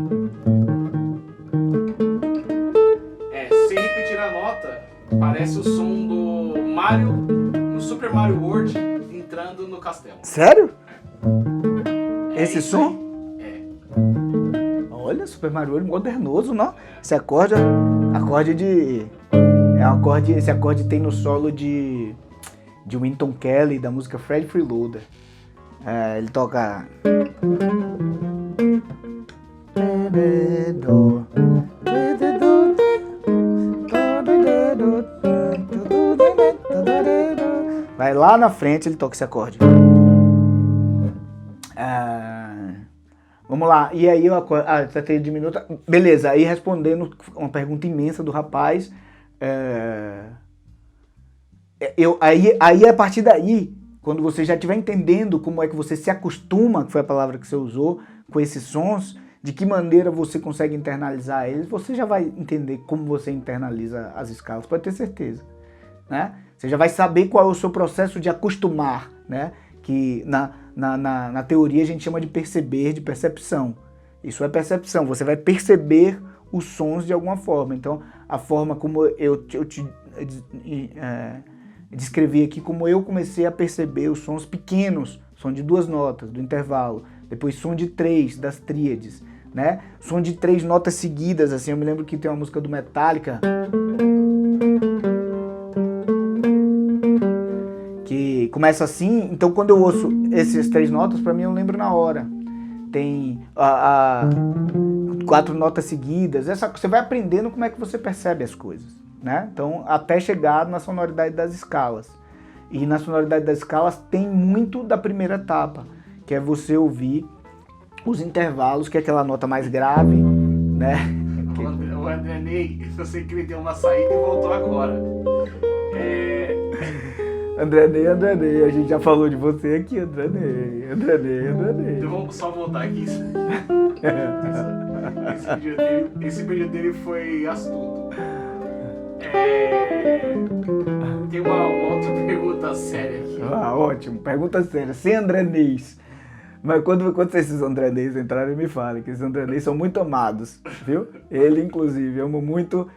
Sem repetir a nota, parece o som do Mario, no Super Mario World, entrando no castelo. Sério? Esse som? É. Olha, Super Mario modernoso, não? Esse acorde é um acorde, esse acorde tem no solo de Wynton Kelly, da música Fred Freeloader. Ele toca... Vai lá na frente, ele toca esse acorde. Vamos lá, e aí tá tendo diminuta. Beleza, aí respondendo uma pergunta imensa do rapaz. Aí a partir daí, quando você já estiver entendendo como é que você se acostuma, que foi a palavra que você usou, com esses sons, de que maneira você consegue internalizar eles, você já vai entender como você internaliza as escalas, pode ter certeza, né? Você já vai saber qual é o seu processo de acostumar, né? Que na teoria a gente chama de perceber, de percepção. Isso é percepção, você vai perceber os sons de alguma forma. Então, a forma como eu te descrevi aqui, como eu comecei a perceber os sons pequenos, som de 2 notas, do intervalo, depois som de 3, das tríades, né? Som de 3 notas seguidas, assim, eu me lembro que tem uma música do Metallica que começa assim, então quando eu ouço essas 3 notas, pra mim eu lembro na hora. Tem 4 notas seguidas, você vai aprendendo como é que você percebe as coisas, né? Então, até chegar na sonoridade das escalas. E na sonoridade das escalas tem muito da primeira etapa, que é você ouvir os intervalos, que é aquela nota mais grave, né? O André Ney, eu sei que ele deu uma saída e voltou agora. André Ney, a gente já falou de você aqui, André Ney. Então vamos só voltar aqui. Esse vídeo dele foi astuto. Tem uma outra pergunta séria aqui. Ótimo, pergunta séria, sem André Neys. Mas quando esses André Neys entrarem, me falem que esses André Neys são muito amados, viu? Ele, inclusive, ama muito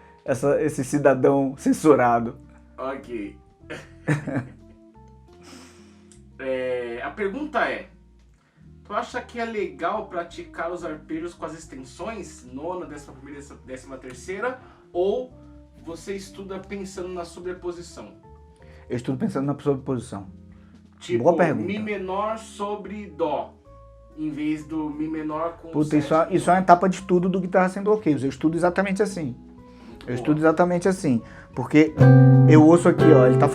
esse cidadão censurado. Ok. A pergunta é: tu acha que é legal praticar os arpejos com as extensões, 9ª, 11ª, 13ª, ou você estuda pensando na sobreposição? Eu estudo pensando na sobreposição. Tipo, boa pergunta. Mi menor sobre Dó, em vez do Mi menor com Puta, isso é uma etapa de estudo do guitarra sem bloqueios. Eu estudo exatamente assim. Porque eu ouço aqui, ó, ele tá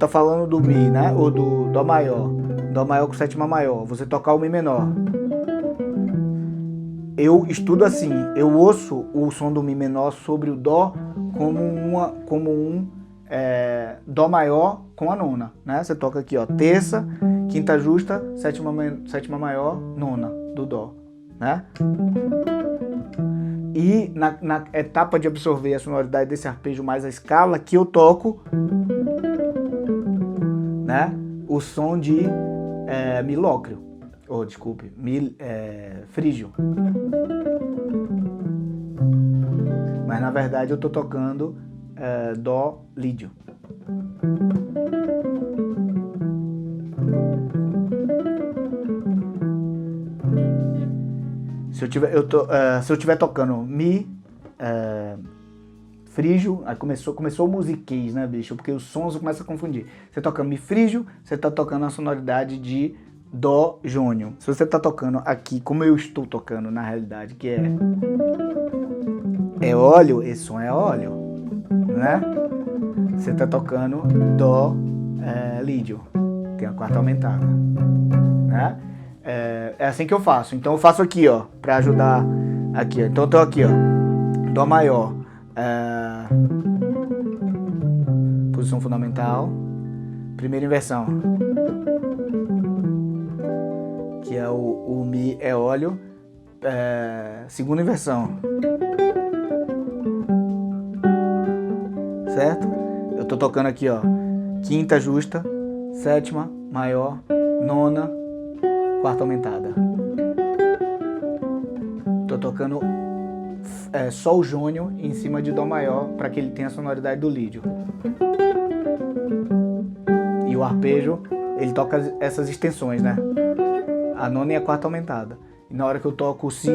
falando do Mi, né? Ou do Dó maior. Dó maior com 7ª maior. Você tocar o Mi menor. Eu estudo assim, eu ouço o som do Mi menor sobre o Dó como um Dó maior com a 9ª, né? Você toca aqui, ó, terça, quinta justa, sétima maior, 9ª do Dó, né? E na etapa de absorver a sonoridade desse arpejo mais a escala, que eu toco, né, o som de Mi lócreo, Mi frígio. Mas na verdade eu tô tocando Dó lídio. Se eu estiver tocando Mi frígio, aí começou o musiquês, né, bicho? Porque os sons começam a confundir. Você toca Mi frígio, você tá tocando a sonoridade de Dó jônio. Se você tá tocando aqui, como eu estou tocando na realidade, que é óleo, esse som é óleo, né? Você tá tocando Dó lídio, tem a 4ª aumentada, né? É assim que eu faço. Então eu faço aqui, ó, pra ajudar aqui. Então eu tô aqui, ó, Dó maior, posição fundamental, primeira inversão, que é o Mi é óleo, segunda inversão, certo? Eu tô tocando aqui, ó, quinta justa, 7ª maior, 9ª, 4ª aumentada. Tô tocando Sol jônio em cima de Dó maior para que ele tenha a sonoridade do lídio. E o arpejo, ele toca essas extensões, né? A nona e a quarta aumentada. E na hora que eu toco o Si...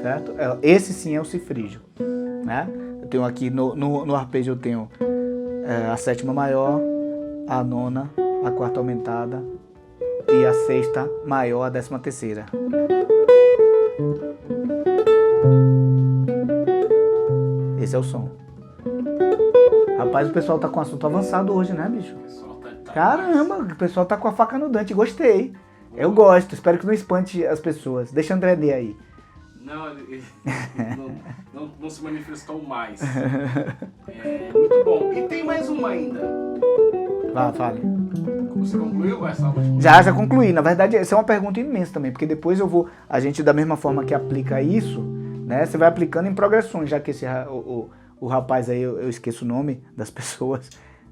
Certo? Esse sim é o Si frígio, né? Eu tenho aqui no arpejo eu tenho a sétima maior, a nona, a quarta aumentada e a sexta maior, a 13ª. Esse é o som. Rapaz, o pessoal tá com um assunto avançado hoje, né, bicho? O pessoal tá Caramba, o pessoal tá com a faca no dente, gostei. Eu gosto, espero que não espante as pessoas. Deixa o André ler aí. Não, ele não se manifestou mais. Muito bom. E tem mais uma ainda. Vá, fale. Você concluiu essa última? Já concluí. Na verdade, essa é uma pergunta imensa também, porque depois a gente, da mesma forma que aplica isso, né, você vai aplicando em progressões, já que o rapaz aí, eu esqueço o nome das pessoas.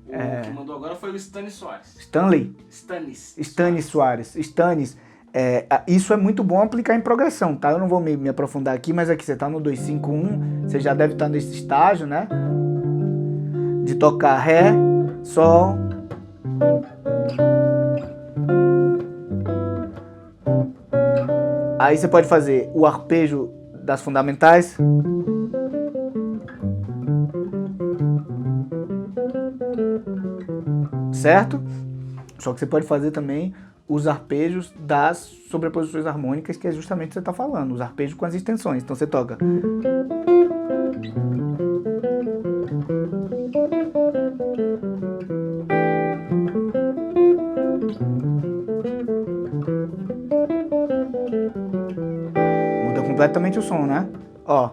O que mandou agora foi o Stanis Soares. Stanis Soares. Stanis. Isso é muito bom aplicar em progressão, tá? Eu não vou me aprofundar aqui, mas aqui você tá no 2-5-1, você já deve estar nesse estágio, né? De tocar Ré, Sol. Aí você pode fazer o arpejo das fundamentais. Certo? Só que você pode fazer também os arpejos das sobreposições harmônicas, que é justamente o que você está falando, os arpejos com as extensões. Então você toca. Muda completamente o som, né? Ó.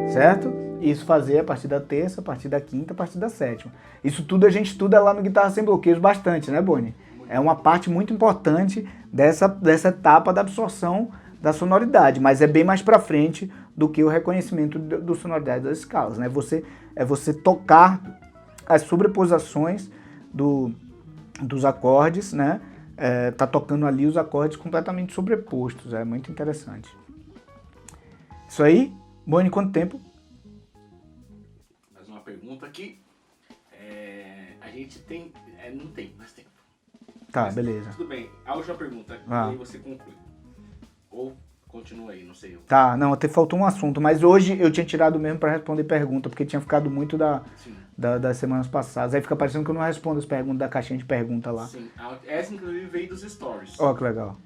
Certo? Isso fazer a partir da terça, a partir da quinta, a partir da sétima. Isso tudo a gente estuda lá no Guitarra Sem Bloqueios bastante, né, Boni? É uma parte muito importante dessa etapa da absorção da sonoridade, mas é bem mais pra frente do que o reconhecimento do sonoridade das escalas, né? Você tocar as sobreposições dos acordes, né? Tá tocando ali os acordes completamente sobrepostos, é muito interessante. Isso aí, Boni, quanto tempo? Mais uma pergunta aqui. A gente tem... não tem mais tempo. Tá, mas, beleza. Tudo bem. A última pergunta, e aí você conclui. Ou continua aí, não sei eu. Tá, não, até faltou um assunto, mas hoje eu tinha tirado mesmo para responder pergunta, porque tinha ficado muito das semanas passadas. Aí fica parecendo que eu não respondo as perguntas da caixinha de pergunta lá. Sim, essa inclusive veio dos stories. Ó, que legal.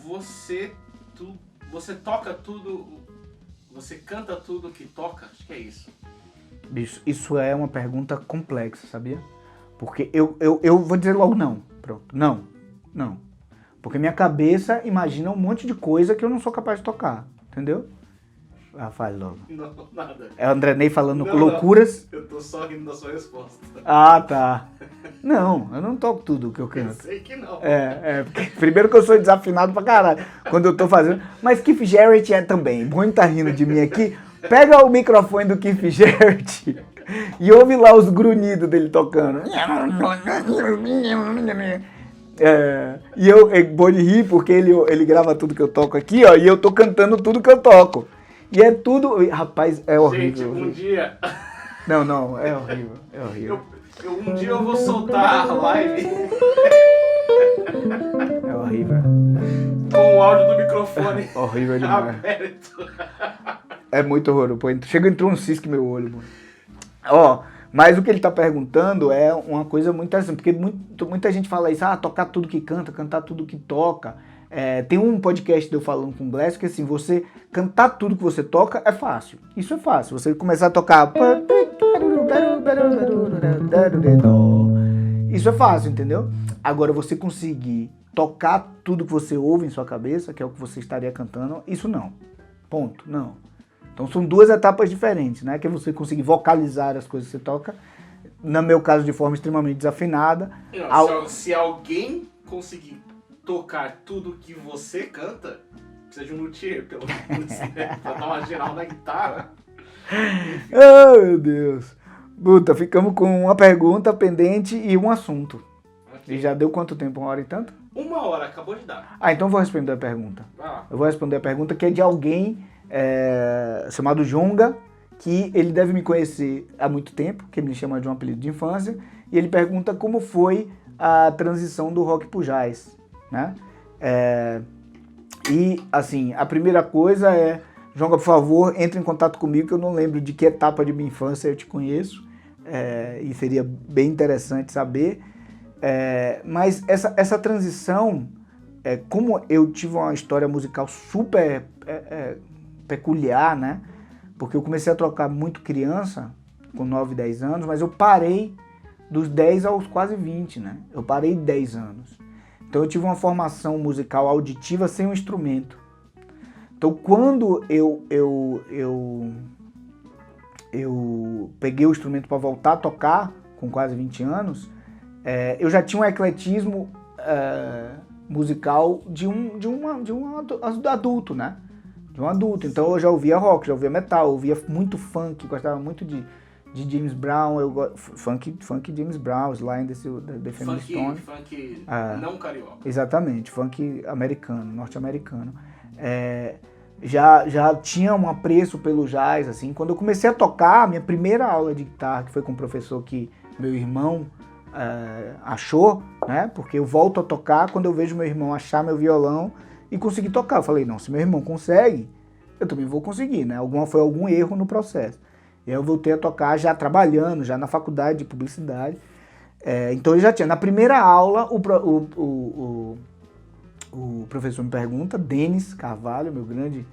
Você toca tudo, você canta tudo que toca? Acho que é isso. Bicho, isso é uma pergunta complexa, sabia? Porque eu vou dizer logo não. Pronto, não. Porque minha cabeça imagina um monte de coisa que eu não sou capaz de tocar, entendeu? Fale logo. Não, nada. É o André Ney falando loucuras. Não. Eu tô só rindo da sua resposta. Ah, tá. Não, eu não toco tudo o que eu canto. Eu sei que não. Porque primeiro que eu sou desafinado pra caralho quando eu tô fazendo. Mas Keith Jarrett é também. Boni tá rindo de mim aqui. Pega o microfone do Keith Jarrett e ouve lá os grunhidos dele tocando. E Boni ri porque ele grava tudo que eu toco aqui, ó, e eu tô cantando tudo que eu toco. E é tudo... Rapaz, é horrível. Gente, um dia... Não, é horrível. Um dia eu vou soltar a live É horrível. com o áudio do microfone Horrível demais. aberto. É muito horroroso. Entrou um cisco no meu olho, mano. Ó, mas o que ele tá perguntando é uma coisa muito interessante, porque muita gente fala isso, tocar tudo que canta, cantar tudo que toca. Tem um podcast de eu falando com o Bless que assim, você cantar tudo que você toca é fácil. Isso é fácil. Você começar a tocar... Isso é fácil, entendeu? Agora, você conseguir tocar tudo que você ouve em sua cabeça, que é o que você estaria cantando, isso não. Ponto, não. Então são duas etapas diferentes, né? Que é você conseguir vocalizar as coisas que você toca, no meu caso de forma extremamente desafinada. Não, se alguém conseguir tocar tudo que você canta, precisa de um luthier, pelo menos, né? Pra dar uma geral na guitarra. Oh, meu Deus. Puta, ficamos com uma pergunta pendente e um assunto. Okay. E já deu quanto tempo? 1 hora e tanto? 1 hora, acabou de dar. Então eu vou responder a pergunta. Ah. Eu vou responder a pergunta que é de alguém chamado Jonga, que ele deve me conhecer há muito tempo, que ele me chama de um apelido de infância, e ele pergunta como foi a transição do rock pro jazz, né? E, assim, a primeira coisa é, Jonga, por favor, entre em contato comigo, que eu não lembro de que etapa de minha infância eu te conheço, e seria bem interessante saber. Mas essa transição, como eu tive uma história musical super peculiar, né? Porque eu comecei a tocar muito criança, com 9, 10 anos, mas eu parei dos 10 aos quase 20, né? Eu parei 10 anos. Então eu tive uma formação musical auditiva sem um instrumento. Então quando eu peguei o instrumento para voltar a tocar, com quase 20 anos, eu já tinha um ecletismo musical de um adulto, né? De um adulto. Então eu já ouvia rock, já ouvia metal, ouvia muito funk, gostava muito de James Brown, funk James Brown, Sly The Family Stone. Funk não carioca. Exatamente, funk americano, norte-americano. Já tinha um apreço pelo jazz, assim. Quando eu comecei a tocar, minha primeira aula de guitarra, que foi com um professor que meu irmão achou, né? Porque eu volto a tocar quando eu vejo meu irmão achar meu violão e conseguir tocar. Eu falei, não, se meu irmão consegue, eu também vou conseguir, né? Foi algum erro no processo. E aí eu voltei a tocar já trabalhando, já na faculdade de publicidade. Então eu já tinha. Na primeira aula, o professor me pergunta, Denis Carvalho, meu grande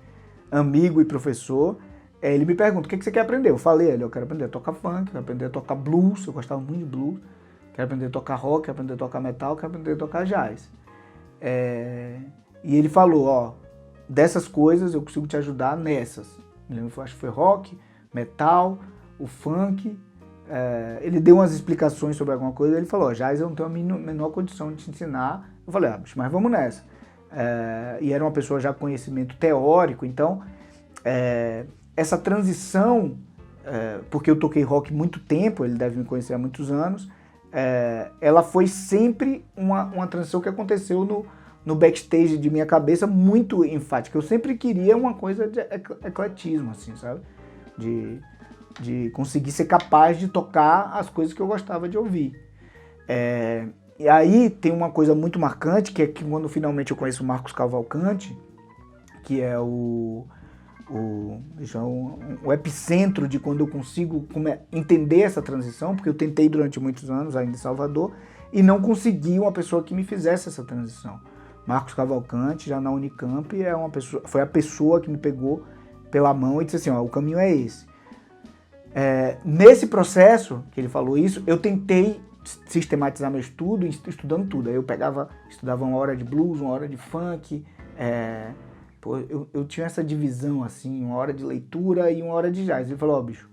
amigo e professor, ele me pergunta, o que você quer aprender? Eu falei, eu quero aprender a tocar funk, quero aprender a tocar blues, eu gostava muito de blues, quero aprender a tocar rock, quero aprender a tocar metal, quero aprender a tocar jazz. E ele falou, dessas coisas eu consigo te ajudar nessas. Me lembro, acho que foi rock, metal, o funk. Ele deu umas explicações sobre alguma coisa, ele falou, jazz eu não tenho a menor condição de te ensinar. Eu falei, bicho, mas vamos nessa. E era uma pessoa já com conhecimento teórico, então essa transição, porque eu toquei rock muito tempo, ele deve me conhecer há muitos anos, ela foi sempre uma transição que aconteceu no backstage de minha cabeça muito enfática. Eu sempre queria uma coisa de ecletismo, assim, sabe? De conseguir ser capaz de tocar as coisas que eu gostava de ouvir. E aí tem uma coisa muito marcante, que é que quando finalmente eu conheço o Marcos Cavalcante, que é o epicentro de quando eu consigo entender essa transição, porque eu tentei durante muitos anos ainda em Salvador e não consegui uma pessoa que me fizesse essa transição. Marcos Cavalcante, já na Unicamp, foi a pessoa que me pegou pela mão e disse assim, o caminho é esse. Nesse processo, que ele falou isso, eu tentei sistematizar meu estudo, estudando tudo. Aí eu estudava 1 hora de blues, 1 hora de funk, eu tinha essa divisão, assim, 1 hora de leitura e 1 hora de jazz. Ele falou, bicho,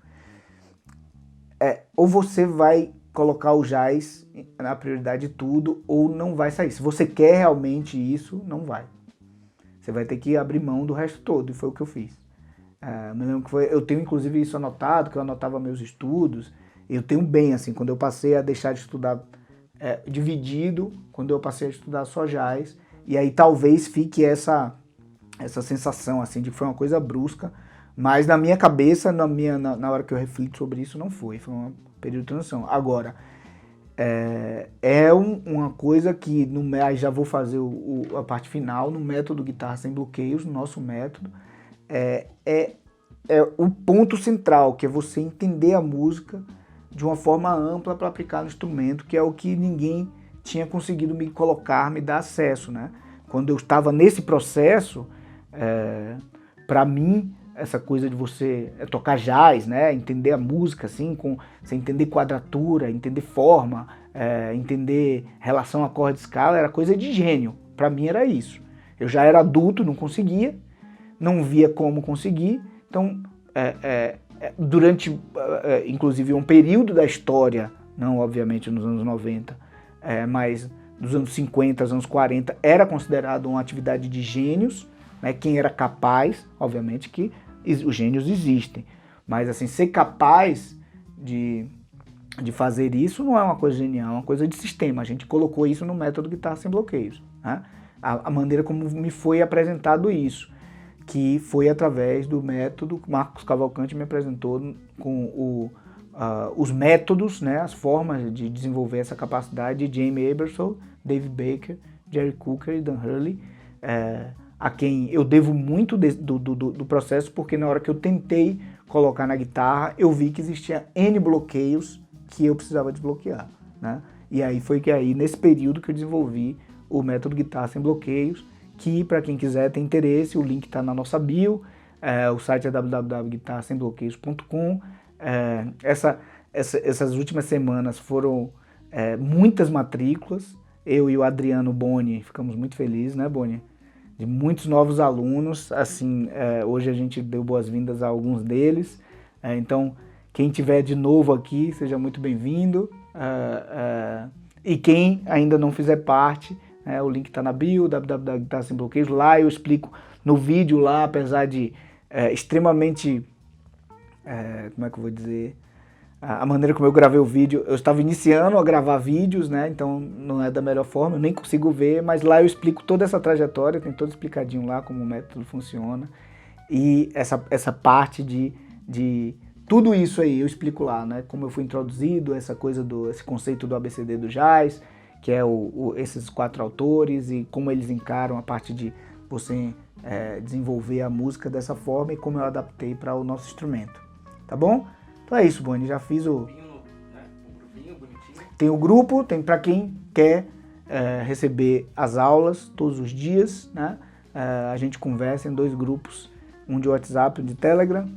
ou você vai colocar o jazz na prioridade de tudo, ou não vai sair. Se você quer realmente isso, não vai. Você vai ter que abrir mão do resto todo, e foi o que eu fiz. Me lembro que eu tenho inclusive isso anotado, que eu anotava meus estudos. Eu tenho bem, assim, quando eu passei a deixar de estudar dividido, quando eu passei a estudar só jazz, e aí talvez fique essa sensação, assim, de que foi uma coisa brusca, mas na minha cabeça, na hora que eu reflito sobre isso, não foi um período de transição. Agora, uma coisa que, aí já vou fazer a parte final, no método Guitarra Sem Bloqueios, no nosso método, o ponto central, que é você entender a música de uma forma ampla para aplicar no instrumento, que é o que ninguém tinha conseguido me dar acesso, né? Quando eu estava nesse processo, para mim, essa coisa de você tocar jazz, né? Entender a música, assim, você entender quadratura, entender forma, entender relação acorde-escala, era coisa de gênio. Para mim era isso. Eu já era adulto, não conseguia, não via como conseguir, então durante inclusive um período da história, não obviamente nos anos 90, mas dos anos 50, aos anos 40, era considerado uma atividade de gênios, né? Quem era capaz, obviamente que os gênios existem, mas assim, ser capaz de fazer isso não é uma coisa genial, é uma coisa de sistema. A gente colocou isso no método Guitarra Sem Bloqueios, né? A maneira como me foi apresentado isso, que foi através do método que Marcos Cavalcante me apresentou com os métodos, né, as formas de desenvolver essa capacidade de Jamie Aebersold, Dave Baker, Jerry Cooker e Dan Hurley, a quem eu devo muito do processo, porque na hora que eu tentei colocar na guitarra, eu vi que existia N bloqueios que eu precisava desbloquear, né? E aí foi que nesse período que eu desenvolvi o método Guitarra Sem Bloqueios, que para quem quiser ter interesse, o link está na nossa bio, o site é www.guitarrasembloqueios.com. Essas últimas semanas foram muitas matrículas, eu e o Adriano Boni ficamos muito felizes, né, Boni? De muitos novos alunos, assim, hoje a gente deu boas-vindas a alguns deles, então quem tiver de novo aqui, seja muito bem-vindo, e quem ainda não fizer parte, o link está na bio, www.guitarrasembloqueios, lá eu explico no vídeo lá, apesar de extremamente, como é que eu vou dizer, a maneira como eu gravei o vídeo, eu estava iniciando a gravar vídeos, né, então não é da melhor forma, eu nem consigo ver, mas lá eu explico toda essa trajetória, tem todo explicadinho lá como o método funciona, e essa parte de tudo isso aí eu explico lá, né, como eu fui introduzido, essa coisa esse conceito do ABCD do jazz, que é esses 4 autores e como eles encaram a parte de você desenvolver a música dessa forma e como eu adaptei para o nosso instrumento, tá bom? Então é isso, Boni, já fiz o... grupinho bonitinho. Tem o grupo, tem para quem quer receber as aulas todos os dias, né? A gente conversa em 2 grupos, um de WhatsApp e um de Telegram.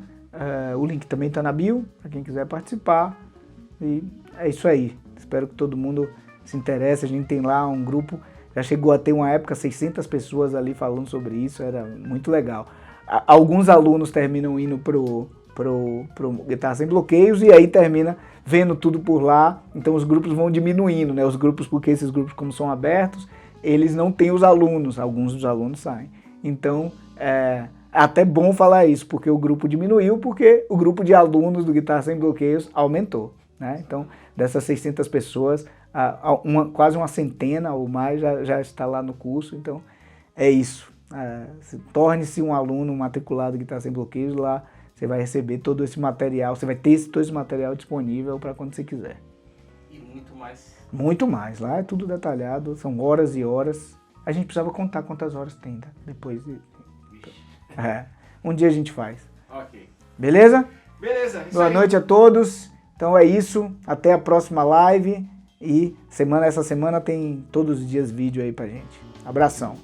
O link também está na bio, para quem quiser participar. E é isso aí, espero que todo mundo se interesse. A gente tem lá um grupo, já chegou a ter uma época 600 pessoas ali falando sobre isso, era muito legal. Alguns alunos terminam indo pro Guitarra Sem Bloqueios e aí termina vendo tudo por lá, então os grupos vão diminuindo, né? Os grupos, porque esses grupos, como são abertos, eles não têm os alunos, alguns dos alunos saem. Então é até bom falar isso, porque o grupo diminuiu, porque o grupo de alunos do Guitarra Sem Bloqueios aumentou, né? Então dessas 600 pessoas, quase uma centena ou mais já está lá no curso, então é isso. Torne-se um aluno matriculado de Guitarra Sem Bloqueios, lá você vai receber todo esse material, você vai ter todo esse material disponível para quando você quiser. E muito mais. Muito mais, lá é tudo detalhado, são horas e horas. A gente precisava contar quantas horas tem, tá? Depois um dia a gente faz. Ok. Beleza? Beleza. Boa noite a todos. Então é isso, até a próxima live. E essa semana tem todos os dias vídeo aí pra gente. Abração.